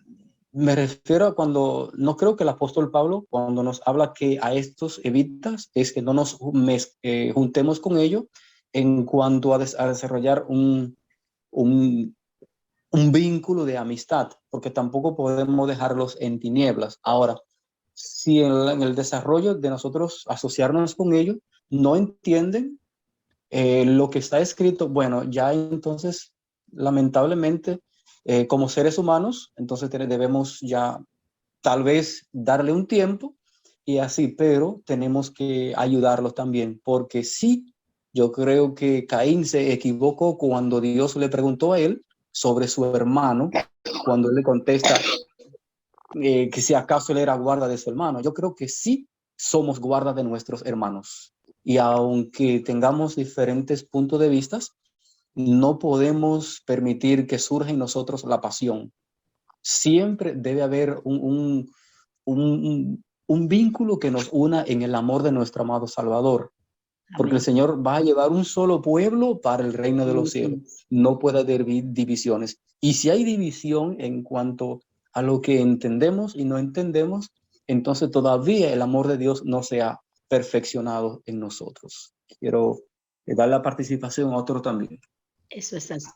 Speaker 6: me refiero a cuando, no creo que el apóstol Pablo, cuando nos habla que a estos evitas, es que no nos juntemos con ellos en cuanto a desarrollar un vínculo de amistad, porque tampoco podemos dejarlos en tinieblas. Ahora, si en el desarrollo de nosotros asociarnos con ellos no entienden lo que está escrito, bueno, ya entonces, lamentablemente, como seres humanos, entonces debemos ya tal vez darle un tiempo y así, pero tenemos que ayudarlos también, porque sí, yo creo que Caín se equivocó cuando Dios le preguntó a él sobre su hermano, cuando él le contesta que si acaso él era guarda de su hermano. Yo creo que sí somos guarda de nuestros hermanos. Y aunque tengamos diferentes puntos de vista, no podemos permitir que surja en nosotros la pasión. Siempre debe haber un vínculo que nos una en el amor de nuestro amado Salvador. Porque
Speaker 4: Amén.
Speaker 6: el Señor va a llevar un solo pueblo para el reino de los cielos. No puede haber divisiones. Y si hay división en cuanto a lo que entendemos y no entendemos, entonces todavía el amor de Dios no se ha perfeccionado en nosotros. Quiero dar la participación a otro también.
Speaker 4: Eso es así.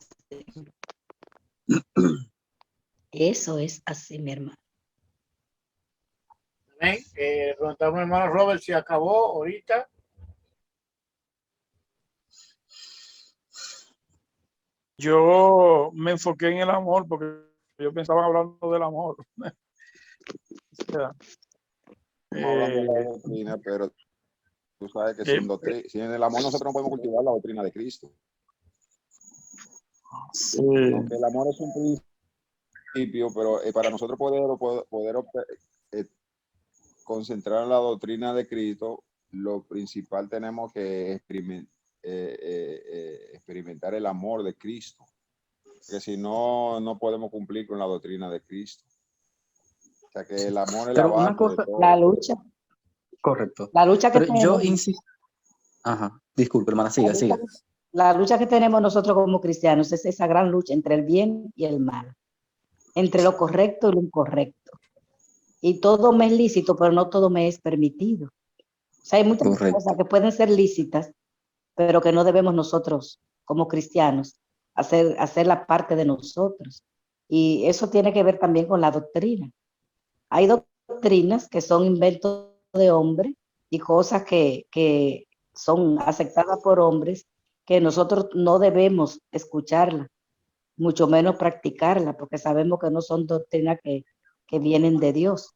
Speaker 4: Eso es así, mi hermano.
Speaker 3: Amén. Preguntamos al hermano Robert si acabó ahorita.
Speaker 5: Yo me enfoqué en el amor porque yo pensaba hablando del amor. O sea,
Speaker 2: Estamos hablando de la doctrina, pero tú sabes que sin el amor nosotros no podemos cultivar la doctrina de Cristo. Aunque el amor es un principio, pero para nosotros poder concentrar en la doctrina de Cristo, lo principal tenemos que experimentar el amor de Cristo, porque si no, no podemos cumplir con la doctrina de Cristo. O sea que el amor es la
Speaker 6: Pero
Speaker 2: base
Speaker 6: una cosa,
Speaker 2: de todo.
Speaker 4: La lucha.
Speaker 6: Correcto.
Speaker 4: La lucha que
Speaker 6: Pero
Speaker 4: tenemos.
Speaker 6: yo insisto. Ajá, disculpe, hermana, siga.
Speaker 4: La lucha que tenemos nosotros como cristianos es esa gran lucha entre el bien y el mal, entre lo correcto y lo incorrecto. Y todo me es lícito, pero no todo me es permitido. O sea, hay muchas cosas que pueden ser lícitas, pero que no debemos nosotros, como cristianos, hacer la parte de nosotros. Y eso tiene que ver también con la doctrina. Hay doctrinas que son inventos de hombres y cosas que son aceptadas por hombres que nosotros no debemos escucharlas, mucho menos practicarlas, porque sabemos que no son doctrinas que vienen de Dios.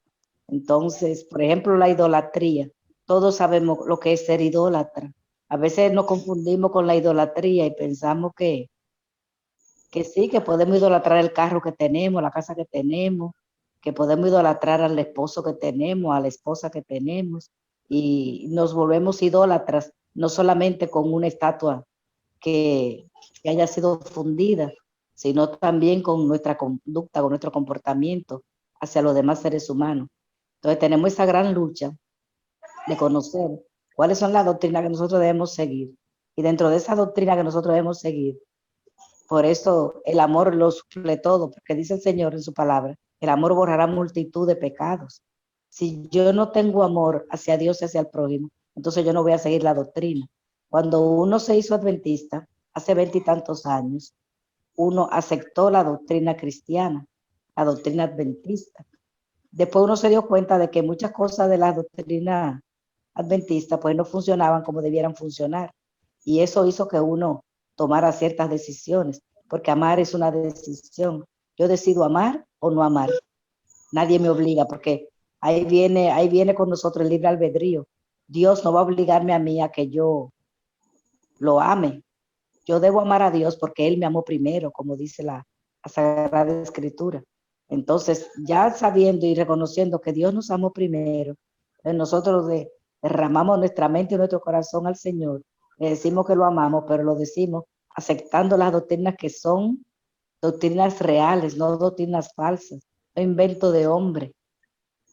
Speaker 4: Entonces, por ejemplo, la idolatría. Todos sabemos lo que es ser idólatra. A veces nos confundimos con la idolatría y pensamos que sí, que podemos idolatrar el carro que tenemos, la casa que tenemos, que podemos idolatrar al esposo que tenemos, a la esposa que tenemos, y nos volvemos idólatras, no solamente con una estatua que haya sido fundida, sino también con nuestra conducta, con nuestro comportamiento hacia los demás seres humanos. Entonces tenemos esa gran lucha de conocer cuáles son las doctrinas que nosotros debemos seguir. Y dentro de esa doctrina que nosotros debemos seguir, por eso el amor lo suple todo, porque dice el Señor en su palabra, el amor borrará multitud de pecados. Si yo no tengo amor hacia Dios y hacia el prójimo, entonces yo no voy a seguir la doctrina. Cuando uno se hizo adventista, hace 20 y tantos años, uno aceptó la doctrina cristiana, la doctrina adventista. Después uno se dio cuenta de que muchas cosas de la doctrina adventista pues no funcionaban como debieran funcionar. Y eso hizo que uno tomara ciertas decisiones. porque amar es una decisión. Yo decido amar o no amar. Nadie me obliga, porque ahí viene con nosotros el libre albedrío. Dios no va a obligarme a mí a que yo lo ame. Yo debo amar a Dios porque Él me amó primero, como dice la Sagrada Escritura. Entonces, ya sabiendo y reconociendo que Dios nos amó primero, nosotros derramamos nuestra mente y nuestro corazón al Señor, le decimos que lo amamos, pero lo decimos aceptando las doctrinas que son doctrinas reales, no doctrinas falsas, no invento de hombre.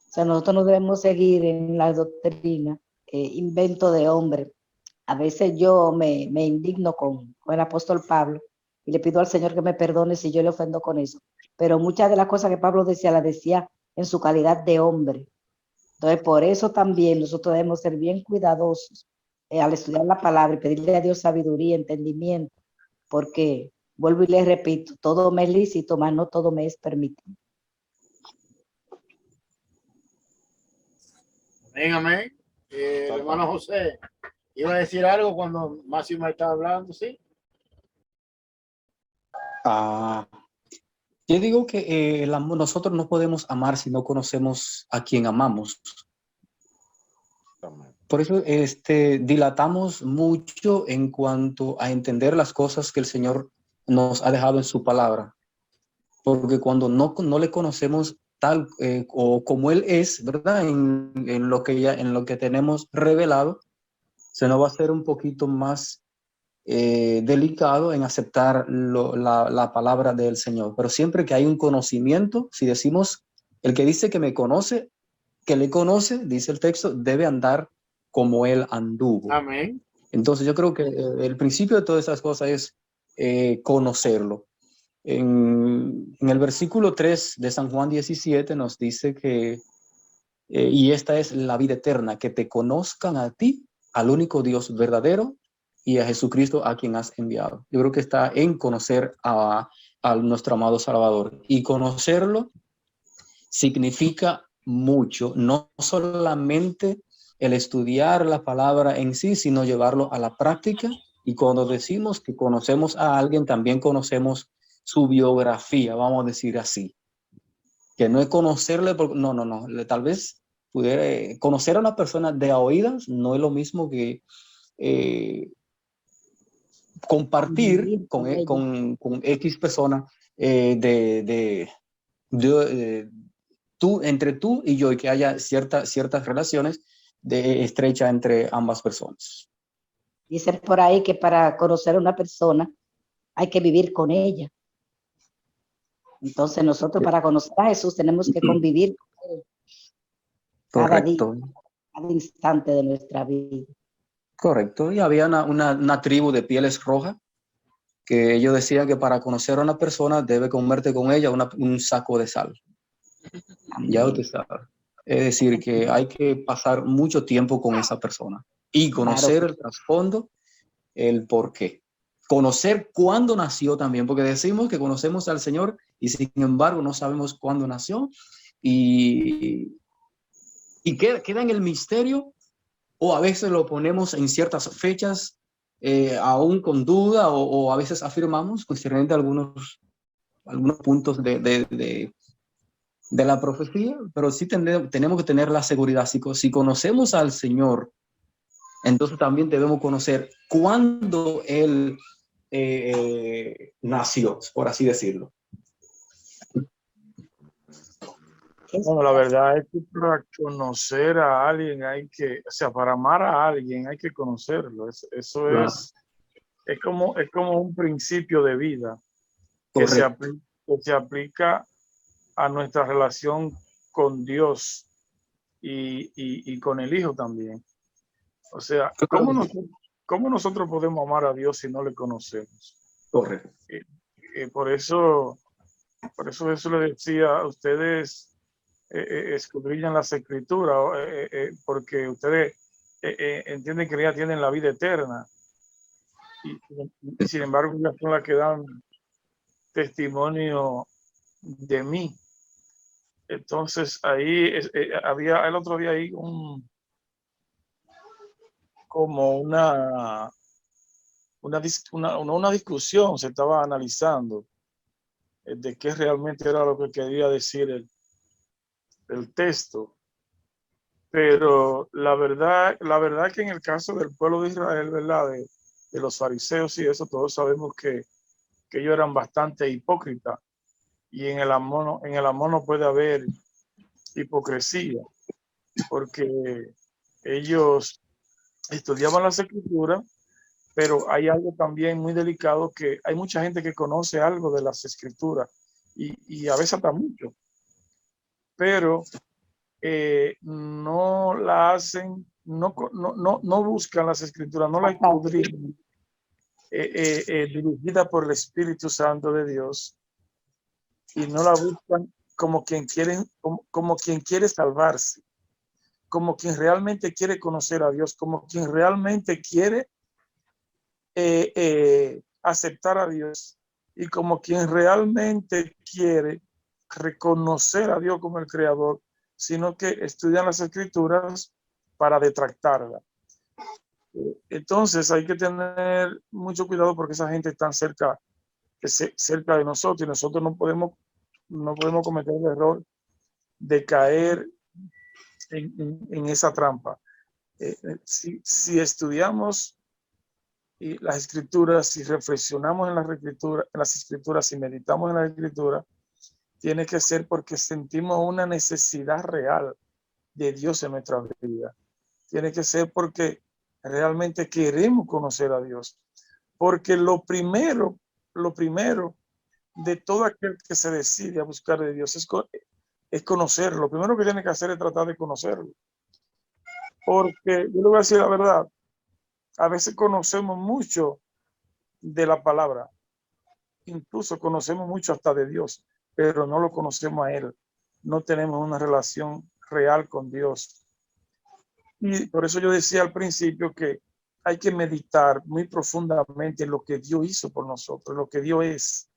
Speaker 4: O sea, nosotros no debemos seguir en la doctrina, invento de hombre. A veces yo me indigno con el apóstol Pablo y le pido al Señor que me perdone si yo le ofendo con eso. Pero muchas de las cosas que Pablo decía, las decía en su calidad de hombre. Entonces, por eso también nosotros debemos ser bien cuidadosos al estudiar la palabra y pedirle a Dios sabiduría, entendimiento, porque, vuelvo y les repito, todo me es lícito, mas no todo me es permitido.
Speaker 3: Amén, amén. Hermano José, iba a decir algo cuando Máximo estaba hablando, ¿sí?
Speaker 6: Yo digo que nosotros no podemos amar si no conocemos a quien amamos. Por eso dilatamos mucho en cuanto a entender las cosas que el Señor nos ha dejado en su palabra. Porque cuando no le conocemos tal o como Él es, ¿verdad? En lo que tenemos revelado, se nos va a hacer un poquito más delicado en aceptar la palabra del Señor. Pero siempre que hay un conocimiento, si decimos, el que dice que me conoce, que le conoce, dice el texto, debe andar como Él anduvo.
Speaker 3: Amén.
Speaker 6: Entonces yo creo que el principio de todas esas cosas es conocerlo. En el versículo 3 de San Juan 17 nos dice que, y esta es la vida eterna, que te conozcan a ti, al único Dios verdadero, y a Jesucristo a quien has enviado. Yo creo que está en conocer a nuestro amado Salvador. Y conocerlo significa mucho, no solamente el estudiar la palabra en sí, sino llevarlo a la práctica. Y cuando decimos que conocemos a alguien, también conocemos su biografía, vamos a decir así. Que no es conocerle, no. Tal vez pudiera conocer a una persona de a oídas, no es lo mismo que compartir con X persona entre tú y yo, y que haya ciertas relaciones estrechas entre ambas personas.
Speaker 4: Dice por ahí que para conocer a una persona hay que vivir con ella. Entonces nosotros para conocer a Jesús tenemos que convivir con Él cada día, cada instante de nuestra vida.
Speaker 6: Correcto. Y había una tribu de pieles rojas que ellos decían que para conocer a una persona debe comerte con ella un saco de sal. Amén. Ya usted sabe. Es decir, que hay que pasar mucho tiempo con esa persona y conocer el trasfondo, el por qué. Conocer cuándo nació también, porque decimos que conocemos al Señor y sin embargo no sabemos cuándo nació y queda en el misterio, o a veces lo ponemos en ciertas fechas aún con duda o a veces afirmamos concernente a algunos puntos de la profecía, pero sí tenemos que tener la seguridad. Si conocemos al Señor, entonces también debemos conocer cuándo Él nació, por así decirlo.
Speaker 5: Bueno, la verdad es que para conocer a alguien para amar a alguien hay que conocerlo. Eso claro. Es como un principio de vida que se aplica a nuestra relación con Dios y con el Hijo también. O sea, ¿cómo nosotros podemos amar a Dios si no le conocemos?
Speaker 6: Correcto.
Speaker 5: Por eso Jesús le decía a ustedes, escudriñan las Escrituras, porque ustedes entienden que ya tienen la vida eterna. Y sin embargo, ellas son las que dan testimonio de mí. Entonces ahí había el otro día ahí como una una discusión, se estaba analizando de qué realmente era lo que quería decir el texto. Pero la verdad que en el caso del pueblo de Israel, ¿verdad? De los fariseos y eso, todos sabemos que ellos eran bastante hipócritas. Y en el amor no puede haber hipocresía, porque ellos estudiaban las escrituras, pero hay algo también muy delicado, que hay mucha gente que conoce algo de las escrituras y a veces hasta mucho, pero no la hacen, no buscan las escrituras, no la escudriñan, dirigida por el Espíritu Santo de Dios, y no la buscan como quien quiere salvarse, como quien realmente quiere conocer a Dios, como quien realmente quiere aceptar a Dios, y como quien realmente quiere reconocer a Dios como el Creador, sino que estudian las escrituras para detractarla. Entonces hay que tener mucho cuidado, porque esa gente está cerca de nosotros, y nosotros no podemos cometer el error de caer en esa trampa. Si estudiamos las escrituras, si reflexionamos en las escrituras, si meditamos en las escrituras, tiene que ser porque sentimos una necesidad real de Dios en nuestra vida. Tiene que ser porque realmente queremos conocer a Dios. Porque lo primero de todo aquel que se decide a buscar de Dios es conocerlo. Lo primero que tiene que hacer es tratar de conocerlo. Porque yo le voy a decir la verdad, a veces conocemos mucho de la palabra, incluso conocemos mucho hasta de Dios, pero no lo conocemos a Él. No tenemos una relación real con Dios. Y por eso yo decía al principio que hay que meditar muy profundamente en lo que Dios hizo por nosotros, lo que Dios es,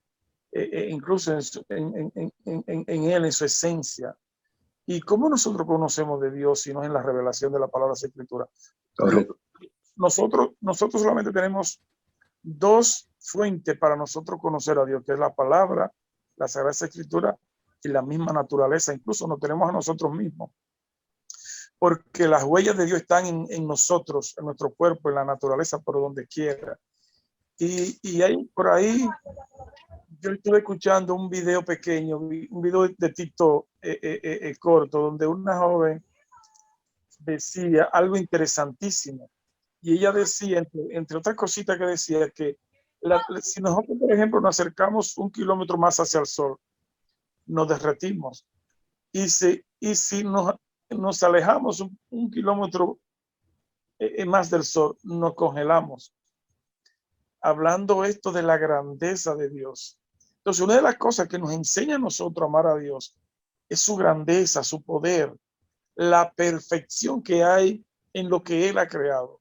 Speaker 5: incluso en Él, en su esencia. ¿Y cómo nosotros conocemos de Dios si no es en la revelación de la palabra de la Escritura?
Speaker 6: Correcto.
Speaker 5: Nosotros solamente tenemos dos fuentes para nosotros conocer a Dios, que es la palabra, la Sagrada Escritura y la misma naturaleza. Incluso nos tenemos a nosotros mismos, porque las huellas de Dios están en nosotros, en nuestro cuerpo, en la naturaleza, por donde quiera. Y hay por ahí, yo estuve escuchando un video pequeño, un video de TikTok corto, donde una joven decía algo interesantísimo. Y ella decía, entre otras cositas que decía, que si nosotros, por ejemplo, nos acercamos 1 kilómetro más hacia el sol, nos derretimos. Y si nos alejamos un kilómetro más del sol, nos congelamos. Hablando esto de la grandeza de Dios. Entonces, una de las cosas que nos enseña a nosotros a amar a Dios es su grandeza, su poder, la perfección que hay en lo que Él ha creado.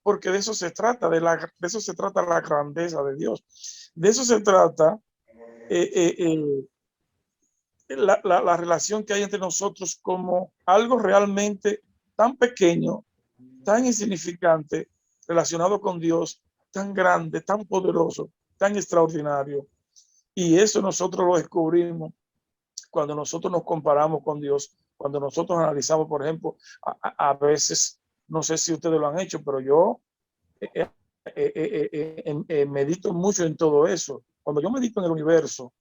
Speaker 5: Porque de eso se trata, de eso se trata la grandeza de Dios. De eso se trata la relación que hay entre nosotros como algo realmente tan pequeño, tan insignificante, relacionado con Dios, tan grande, tan poderoso, tan extraordinario. Y eso nosotros lo descubrimos cuando nosotros nos comparamos con Dios, cuando nosotros analizamos, por ejemplo, a veces, no sé si ustedes lo han hecho, pero yo medito mucho en todo eso. Cuando yo medito en el universo,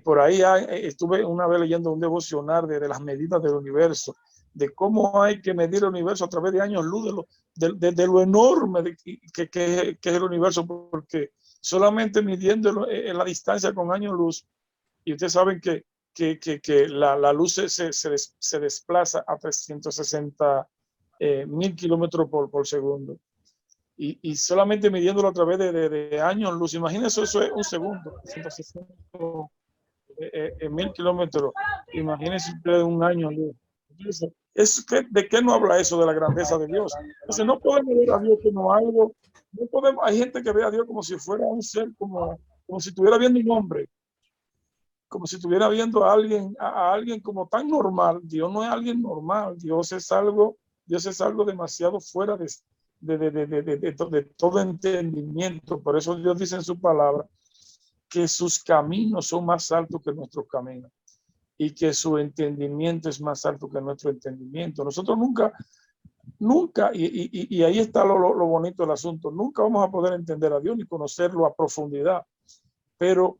Speaker 5: por ahí estuve una vez leyendo un devocional de las medidas del universo, de cómo hay que medir el universo a través de años luz, de lo enorme que es el universo, porque solamente midiendo la distancia con años luz, y ustedes saben que la luz se desplaza a 360,000 kilómetros por segundo. Y solamente midiéndolo a través de años luz, imagínense, eso es un segundo, 160,000 kilómetros, imagínense ustedes un año luz. ¿De qué no habla eso de la grandeza de Dios? Entonces no podemos ver a Dios como algo, no podemos, hay gente que ve a Dios como si fuera un ser, como si estuviera viendo un hombre, como si estuviera viendo a alguien como tan normal. Dios no es alguien normal, Dios es algo demasiado fuera de todo entendimiento. Por eso Dios dice en su palabra que sus caminos son más altos que nuestros caminos y que su entendimiento es más alto que nuestro entendimiento. Nosotros nunca, y ahí está lo bonito del asunto, nunca vamos a poder entender a Dios ni conocerlo a profundidad, pero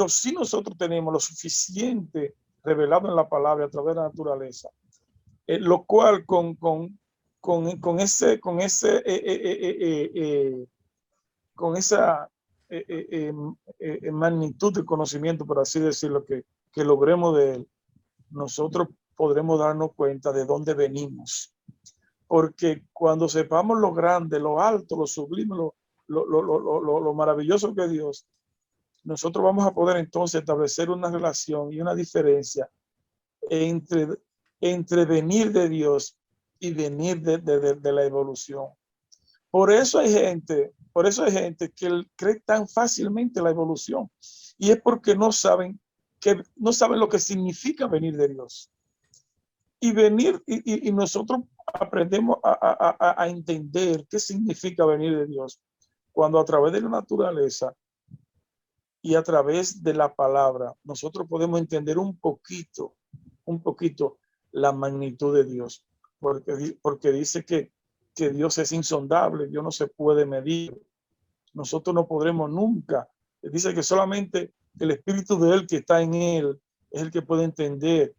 Speaker 5: sí nosotros tenemos lo suficiente revelado en la palabra a través de la naturaleza, lo cual con esa magnitud de conocimiento, por así decirlo, que logremos de él, nosotros podremos darnos cuenta de dónde venimos. Porque cuando sepamos lo grande, lo alto, lo sublime, lo maravilloso que es Dios, nosotros vamos a poder entonces establecer una relación y una diferencia entre venir de Dios y venir de la evolución. Por eso hay gente que cree tan fácilmente la evolución, y es porque no saben lo que significa venir de Dios. Y venir, y nosotros aprendemos a entender qué significa venir de Dios cuando a través de la naturaleza y a través de la palabra nosotros podemos entender un poquito la magnitud de Dios, porque dice que Dios es insondable, Dios no se puede medir. Nosotros no podremos nunca. Dice que solamente el Espíritu de Él que está en Él es el que puede entender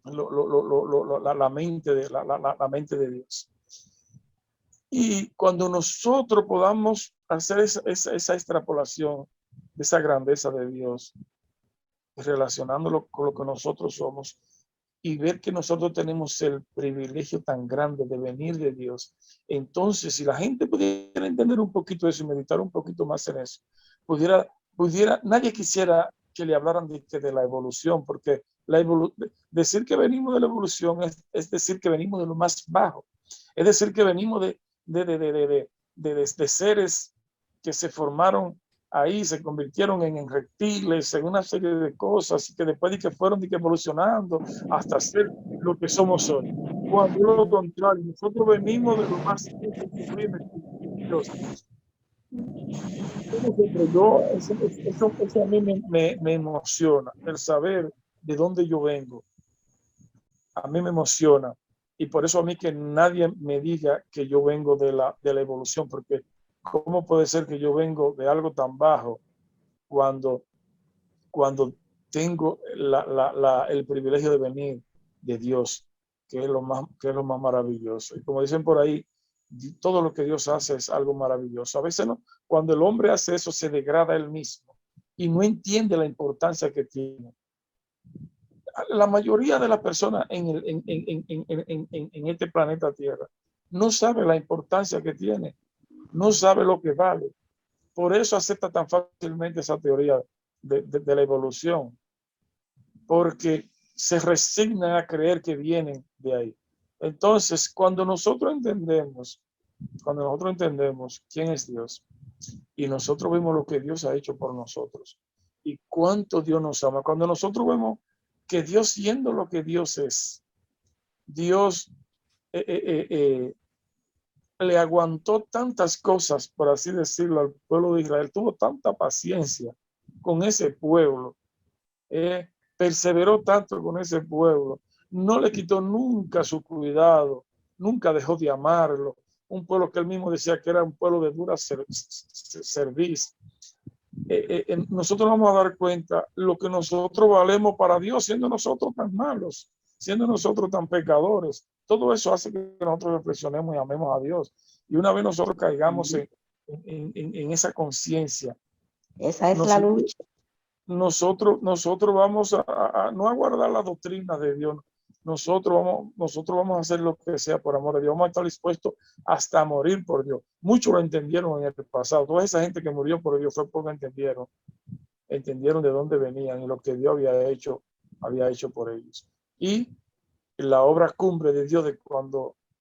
Speaker 5: la mente de Dios. Y cuando nosotros podamos hacer esa extrapolación de esa grandeza de Dios, relacionándolo con lo que nosotros somos, y ver que nosotros tenemos el privilegio tan grande de venir de Dios, entonces si la gente pudiera entender un poquito eso y meditar un poquito más en eso, nadie quisiera que le hablaran de la evolución, porque decir que venimos de la evolución es decir que venimos de lo más bajo, es decir que venimos de seres que se formaron ahí, se convirtieron en reptiles, en una serie de cosas, y que después de que fueron evolucionando hasta ser lo que somos hoy. Cuando lo contrario, nosotros venimos de lo más sublime de Dios. Eso a mí me emociona, el saber de dónde yo vengo. A mí me emociona. Y por eso a mí que nadie me diga que yo vengo de la evolución, porque ¿cómo puede ser que yo vengo de algo tan bajo cuando tengo el privilegio de venir de Dios, que es lo más maravilloso? Y como dicen por ahí, todo lo que Dios hace es algo maravilloso. A veces no, cuando el hombre hace eso se degrada él mismo y no entiende la importancia que tiene. La mayoría de las personas en este planeta Tierra no sabe la importancia que tiene, no sabe lo que vale. Por eso acepta tan fácilmente esa teoría de la evolución, porque se resignan a creer que vienen de ahí. Entonces, cuando nosotros entendemos quién es Dios y nosotros vemos lo que Dios ha hecho por nosotros y cuánto Dios nos ama, cuando nosotros vemos que Dios, siendo lo que Dios es, Dios le aguantó tantas cosas, por así decirlo, al pueblo de Israel, tuvo tanta paciencia con ese pueblo, perseveró tanto con ese pueblo, no le quitó nunca su cuidado, nunca dejó de amarlo, un pueblo que él mismo decía que era un pueblo de dura cerviz. Nosotros vamos a dar cuenta lo que nosotros valemos para Dios, siendo nosotros tan malos, siendo nosotros tan pecadores. Todo eso hace que nosotros reflexionemos y amemos a Dios. Y una vez nosotros caigamos en esa conciencia,
Speaker 4: esa es la lucha.
Speaker 5: Nosotros vamos no a guardar la doctrina de Dios. Nosotros vamos a hacer lo que sea por amor a Dios. Vamos a estar dispuestos hasta morir por Dios. Muchos lo entendieron en el pasado. Toda esa gente que murió por Dios fue porque entendieron de dónde venían y lo que Dios había hecho por ellos. Y la obra cumbre de Dios,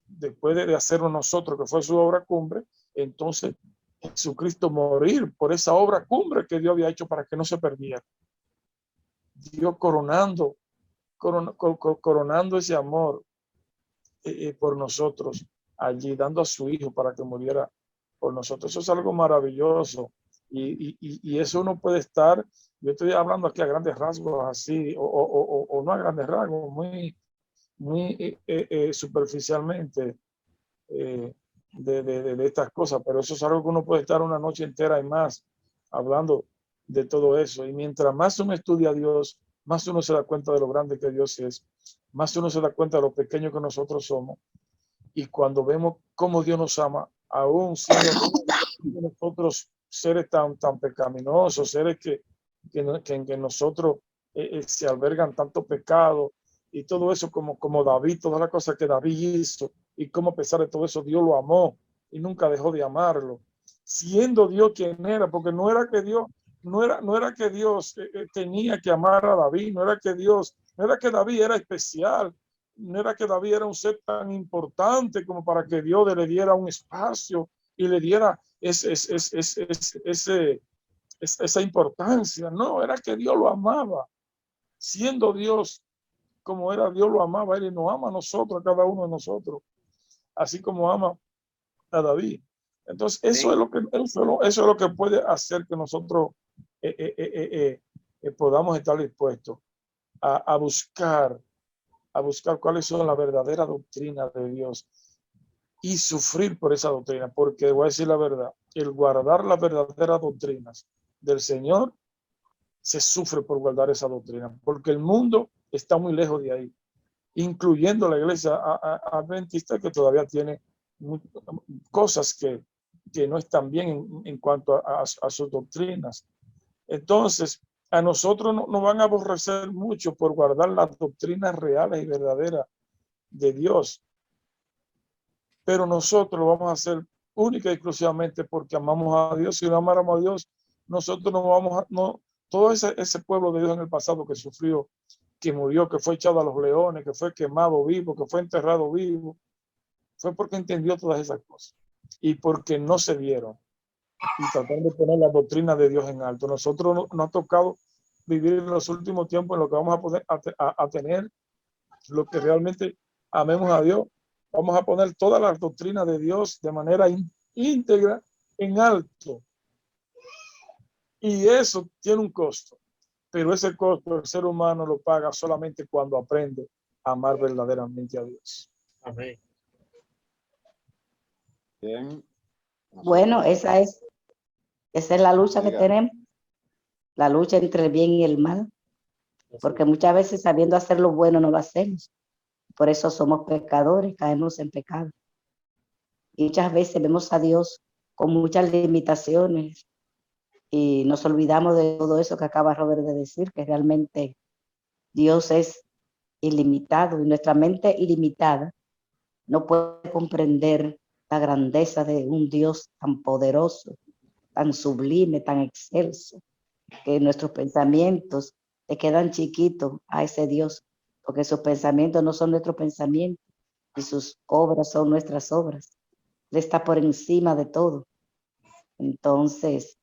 Speaker 5: después de hacerlo nosotros, que fue su obra cumbre, entonces Jesucristo morir por esa obra cumbre que Dios había hecho para que no se perdiera. Dios coronando ese amor por nosotros allí dando a su hijo para que muriera por nosotros. Eso es algo maravilloso. Y eso uno puede estar, yo estoy hablando aquí a grandes rasgos así, o no a grandes rasgos, muy superficialmente de estas cosas, pero eso es algo que uno puede estar una noche entera y más hablando de todo eso. Y mientras más uno estudia a Dios, más uno se da cuenta de lo grande que Dios es, más uno se da cuenta de lo pequeño que nosotros somos. Y cuando vemos cómo Dios nos ama, aún siendo nosotros seres tan pecaminosos, seres que en nosotros se albergan tanto pecado y todo eso, como David, todas las cosas que David hizo, y cómo a pesar de todo eso Dios lo amó y nunca dejó de amarlo, siendo Dios quien era, porque no era que Dios tenía que amar a David, no era que David era especial, no era que David era un ser tan importante como para que Dios le diera un espacio y le diera esa importancia. No, era que Dios lo amaba. Siendo Dios como era, Dios lo amaba, Él nos ama a nosotros, a cada uno de nosotros, así como ama a David. Entonces, eso es lo que puede hacer que nosotros podamos estar dispuestos a buscar cuáles son las verdaderas doctrinas de Dios y sufrir por esa doctrina, porque voy a decir la verdad, el guardar las verdaderas doctrinas del Señor se sufre por guardar esa doctrina, porque el mundo está muy lejos de ahí, incluyendo la iglesia adventista, que todavía tiene cosas que no están bien en cuanto a sus doctrinas. Entonces, a nosotros nos van a aborrecer mucho por guardar las doctrinas reales y verdaderas de Dios. Pero nosotros lo vamos a hacer única y exclusivamente porque amamos a Dios. Si no amáramos a Dios, nosotros no vamos a... No, todo ese pueblo de Dios en el pasado que sufrió, que murió, que fue echado a los leones, que fue quemado vivo, que fue enterrado vivo, fue porque entendió todas esas cosas y porque no se dieron y tratando de poner la doctrina de Dios en alto. Nosotros nos ha tocado vivir en los últimos tiempos en lo que vamos a poder a tener lo que realmente amemos a Dios. Vamos a poner todas las doctrinas de Dios de manera íntegra en alto. Y eso tiene un costo, pero ese costo el ser humano lo paga solamente cuando aprende a amar verdaderamente a Dios.
Speaker 3: Amén.
Speaker 2: Bien.
Speaker 4: Bueno, esa es la lucha que
Speaker 2: Diga.
Speaker 4: tenemos, la lucha entre el bien y el mal, porque muchas veces sabiendo hacer lo bueno no lo hacemos. Por eso somos pecadores, caemos en pecado. Y muchas veces vemos a Dios con muchas limitaciones y nos olvidamos de todo eso que acaba Robert de decir, que realmente Dios es ilimitado y nuestra mente ilimitada no puede comprender la grandeza de un Dios tan poderoso, tan sublime, tan excelso, que nuestros pensamientos le quedan chiquitos a ese Dios, porque sus pensamientos no son nuestros pensamientos y sus obras son nuestras obras. Él está por encima de todo. Entonces,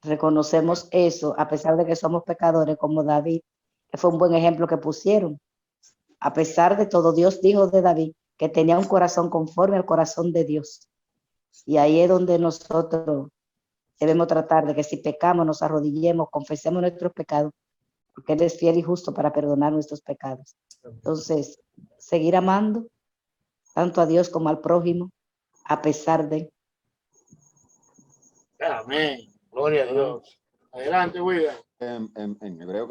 Speaker 4: reconocemos eso, a pesar de que somos pecadores, como David, que fue un buen ejemplo que pusieron. A pesar de todo, Dios dijo de David que tenía un corazón conforme al corazón de Dios. Y ahí es donde nosotros debemos tratar de que si pecamos, nos arrodillemos, confesemos nuestros pecados, porque Él es fiel y justo para perdonar nuestros pecados. Entonces, seguir amando tanto a Dios como al prójimo, a pesar de...
Speaker 3: Amén. Gloria a Dios. Adelante, William.
Speaker 2: En Hebreo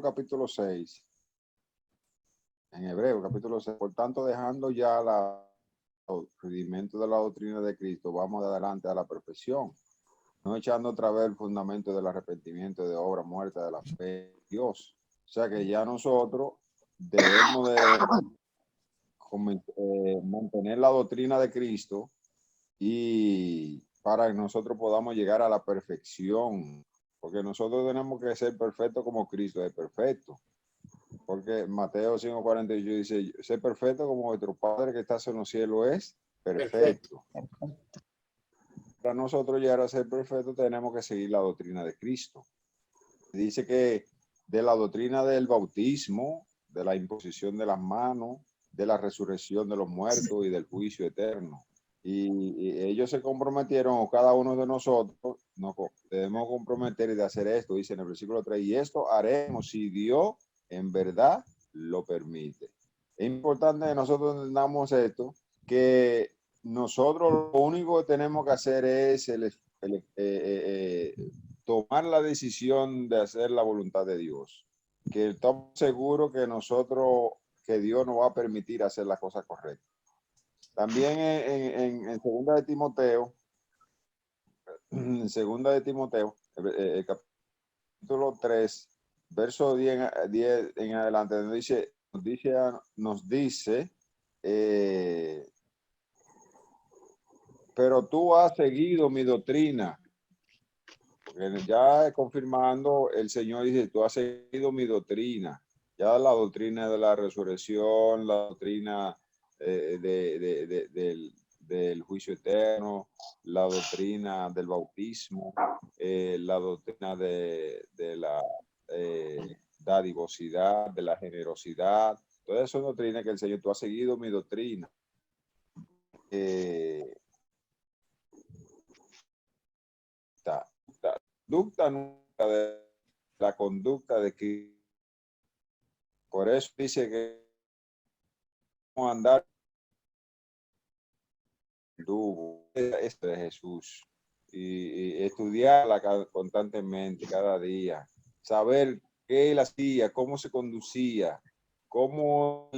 Speaker 2: capítulo 6. En Hebreo capítulo 6. Por tanto, dejando ya el rudimento de la doctrina de Cristo, vamos adelante a la perfección, no echando otra vez el fundamento del arrepentimiento de obra muerta de la fe de Dios. O sea que ya nosotros debemos de mantener la doctrina de Cristo y para que nosotros podamos llegar a la perfección, porque nosotros tenemos que ser perfectos como Cristo es perfecto. Porque Mateo 5:48 dice, sé perfecto como vuestro Padre que está en los cielos es perfecto. Para nosotros llegar a ser perfectos tenemos que seguir la doctrina de Cristo. Dice que de la doctrina del bautismo, de la imposición de las manos, de la resurrección de los muertos y del juicio eterno. Y ellos se comprometieron, o cada uno de nosotros nos debemos comprometer y de hacer esto, dice en el versículo 3, y esto haremos si Dios en verdad lo permite. Es importante que nosotros entendamos esto, que nosotros lo único que tenemos que hacer es tomar la decisión de hacer la voluntad de Dios, que estamos seguros que Dios nos va a permitir hacer las cosas correctas. También en segunda de Timoteo, el capítulo 3, verso 10 en adelante, nos dice pero tú has seguido mi doctrina. Porque ya confirmando, el Señor dice, tú has seguido mi doctrina. Ya la doctrina de la resurrección, la doctrina del juicio eterno, la doctrina del bautismo, la doctrina de la dadivosidad, de la generosidad. Todas esas doctrinas que el Señor, tú has seguido mi doctrina. La conducta de Cristo. Por eso dice que vamos a andar esto de Jesús y estudiarla constantemente cada día, saber qué él hacía, cómo se conducía, cómo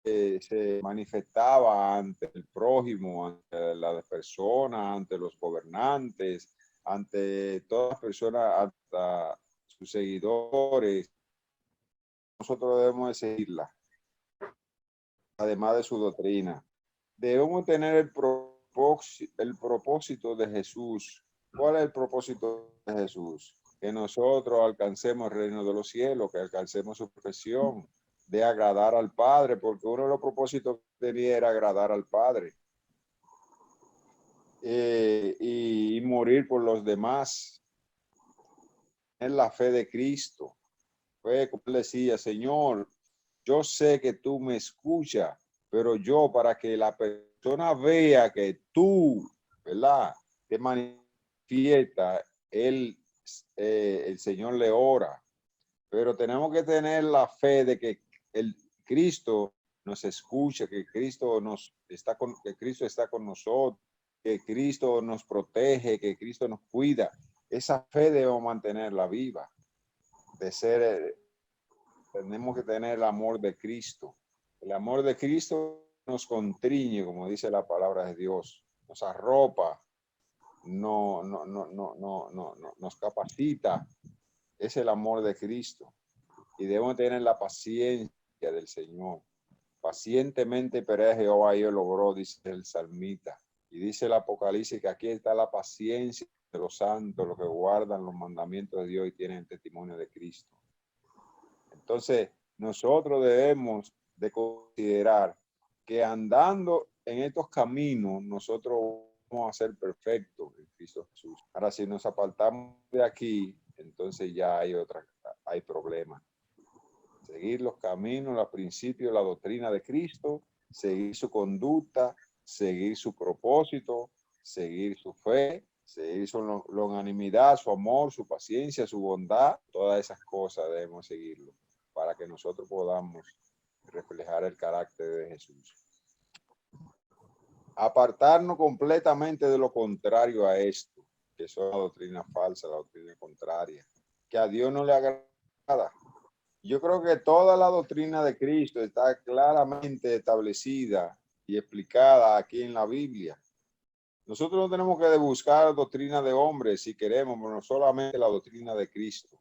Speaker 2: se manifestaba ante el prójimo, ante las personas, ante los gobernantes, ante todas las personas, hasta sus seguidores. Nosotros debemos de seguirla, además de su doctrina. Debemos tener el propósito de Jesús. ¿Cuál es el propósito de Jesús? Que nosotros alcancemos el reino de los cielos, que alcancemos su profesión de agradar al Padre, porque uno de los propósitos que tenía era agradar al Padre. Y morir por los demás. En la fe de Cristo. Fue como él decía, Señor, yo sé que tú me escuchas, pero yo para que la persona vea que tú, ¿verdad?, te manifiesta, el Señor le ora. Pero tenemos que tener la fe de que el Cristo nos escucha, que Cristo está con nosotros, que Cristo nos protege, que Cristo nos cuida. Esa fe debemos mantenerla viva. Tenemos que tener el amor de Cristo. El amor de Cristo nos contriñe, como dice la palabra de Dios, nos arropa, nos capacita. Es el amor de Cristo. Y debemos tener la paciencia del Señor. Pacientemente esperé a Jehová y él logró, dice el salmista. Y dice el Apocalipsis que aquí está la paciencia de los santos, los que guardan los mandamientos de Dios y tienen el testimonio de Cristo. Entonces, nosotros debemos de considerar que andando en estos caminos, nosotros vamos a ser perfectos en Cristo Jesús. Ahora, si nos apartamos de aquí, entonces ya hay problemas. Seguir los caminos, los principios, la doctrina de Cristo, seguir su conducta, seguir su propósito, seguir su fe, seguir su longanimidad, su amor, su paciencia, su bondad. Todas esas cosas debemos seguirlo para que nosotros podamos reflejar el carácter de Jesús. Apartarnos completamente de lo contrario a esto, que es la doctrina falsa, la doctrina contraria, que a Dios no le agrada. Yo creo que toda la doctrina de Cristo está claramente establecida y explicada aquí en la Biblia. Nosotros no tenemos que buscar doctrina de hombres si queremos, pero no solamente la doctrina de Cristo.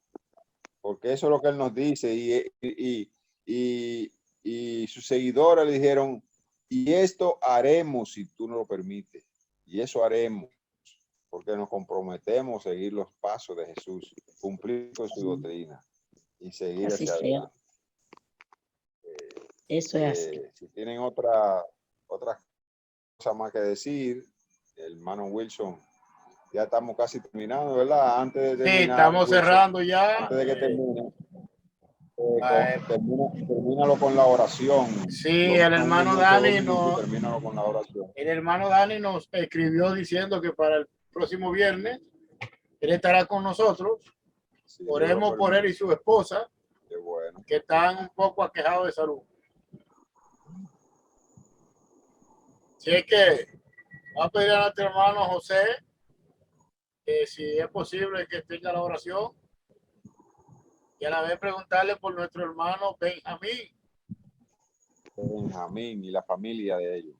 Speaker 2: Porque eso es lo que él nos dice. Y sus seguidores le dijeron, y esto haremos si tú nos lo permites. Y eso haremos, porque nos comprometemos a seguir los pasos de Jesús, cumplir con su doctrina y seguir
Speaker 4: Así
Speaker 2: hacia
Speaker 4: sea.
Speaker 2: adelante.
Speaker 4: Eso es así.
Speaker 2: Si tienen otra cosa más que decir, el hermano Wilson, ya estamos casi terminando, ¿verdad? Antes de terminar,
Speaker 3: Sí, estamos
Speaker 2: Wilson,
Speaker 3: cerrando ya.
Speaker 2: antes de que termine, Termínalo con la oración.
Speaker 3: Sí, el hermano Dani nos,
Speaker 2: Termínalo con la oración.
Speaker 3: el hermano Dani nos escribió diciendo que para el próximo viernes él estará con nosotros.
Speaker 2: Sí,
Speaker 3: Oremos por él y su esposa,
Speaker 2: Qué bueno.
Speaker 3: que están un poco aquejados de salud. Así es que vamos a pedir a nuestro hermano José que si es posible que tenga la oración y a la vez preguntarle por nuestro hermano
Speaker 2: Benjamín y la familia de ellos.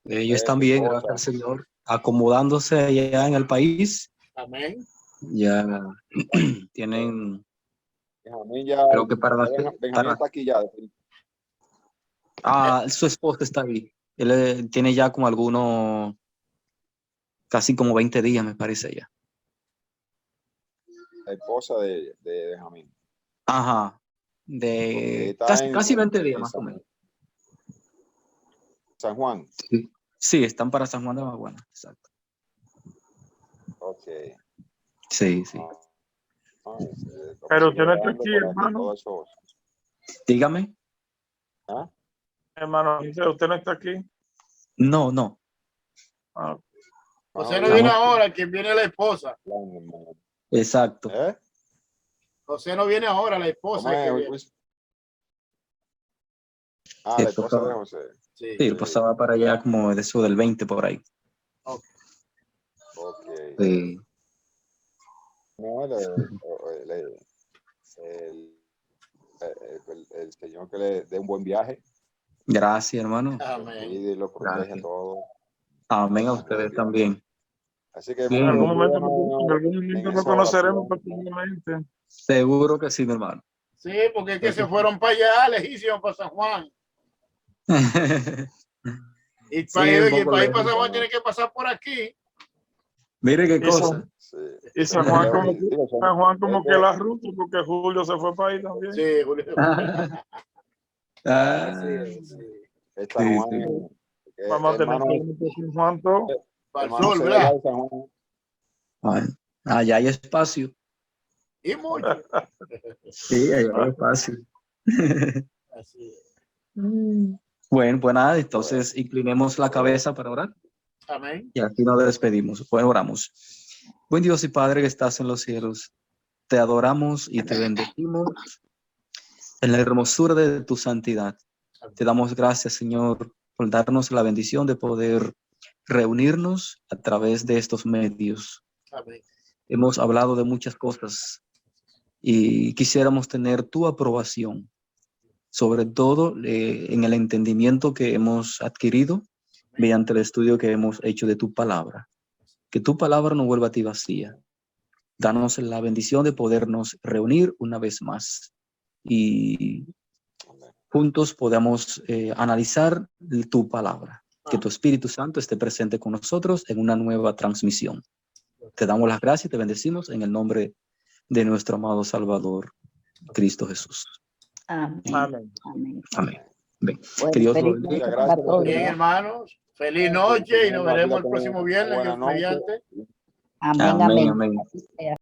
Speaker 6: Ellos también, gracias al Señor, acomodándose allá en el país.
Speaker 3: Amén.
Speaker 6: Ya tienen,
Speaker 2: Benjamín ya,
Speaker 6: creo que
Speaker 2: Benjamín está aquí ya.
Speaker 6: su esposa está ahí. Él tiene ya como algunos, casi como 20 días, me parece ya.
Speaker 2: La esposa de Benjamín.
Speaker 6: Ajá.
Speaker 2: Porque está
Speaker 6: Casi 20 días más o menos.
Speaker 2: San Juan.
Speaker 6: Sí, están para San Juan de Maguana, exacto.
Speaker 2: Ok.
Speaker 6: Sí.
Speaker 5: Pero usted no está aquí, hermano.
Speaker 6: Dígame.
Speaker 2: ¿Ah?
Speaker 5: Hermano, usted no está aquí.
Speaker 6: No.
Speaker 5: Ah,
Speaker 3: José no viene ahora, quien viene es la esposa.
Speaker 6: Exacto.
Speaker 3: José no viene ahora, la esposa.
Speaker 2: La esposa de José.
Speaker 6: Sí, él pasaba para allá como de eso del 20 por ahí.
Speaker 2: Ok.
Speaker 6: Sí.
Speaker 2: No, el Señor que le dé un buen viaje.
Speaker 6: Gracias, hermano.
Speaker 3: Amén.
Speaker 2: Y lo protege a todos.
Speaker 6: Amén, a ustedes también.
Speaker 2: Así que
Speaker 5: en algún momento lo conoceremos personalmente.
Speaker 6: Seguro que sí, mi hermano.
Speaker 3: Sí, porque es que se fueron para allá, lejísimos, para San Juan. Y para ir para San Juan tiene que pasar por aquí.
Speaker 6: Mire qué cosa.
Speaker 5: Y San Juan como que la ruta, porque Julio se fue para ahí también.
Speaker 3: Sí, Julio.
Speaker 5: Vamos a tener que San Juan todo.
Speaker 3: Para el sol, ¿verdad?
Speaker 6: Allá hay espacio.
Speaker 3: Y mucho.
Speaker 6: Sí, allá hay espacio.
Speaker 3: Así es.
Speaker 6: Bueno, pues nada, entonces inclinemos la cabeza para orar.
Speaker 3: Amén.
Speaker 6: Y aquí nos despedimos. Pues oramos. Buen Dios y Padre que estás en los cielos, te adoramos y te bendecimos en la hermosura de tu santidad. Te damos gracias, Señor, por darnos la bendición de poder reunirnos a través de estos medios.
Speaker 3: Amén.
Speaker 6: Hemos hablado de muchas cosas y quisiéramos tener tu aprobación, sobre todo en el entendimiento que hemos adquirido mediante el estudio que hemos hecho de tu palabra. Que tu palabra no vuelva a ti vacía. Danos la bendición de podernos reunir una vez más y juntos podamos analizar tu palabra. Que tu Espíritu Santo esté presente con nosotros en una nueva transmisión. Te damos las gracias y te bendecimos en el nombre de nuestro amado Salvador, Cristo Jesús.
Speaker 4: Amén.
Speaker 5: Amén.
Speaker 4: Amén.
Speaker 6: Amén. Bien.
Speaker 4: Bueno,
Speaker 6: Que Dios
Speaker 4: feliz
Speaker 6: lo
Speaker 4: noche
Speaker 6: bendiga.
Speaker 4: para todos.
Speaker 3: Bien, hermanos. Feliz noche y nos veremos el próximo viernes, Dios mediante.
Speaker 4: Amén,
Speaker 6: Amén,
Speaker 4: amén.
Speaker 6: amén.
Speaker 4: Así sea.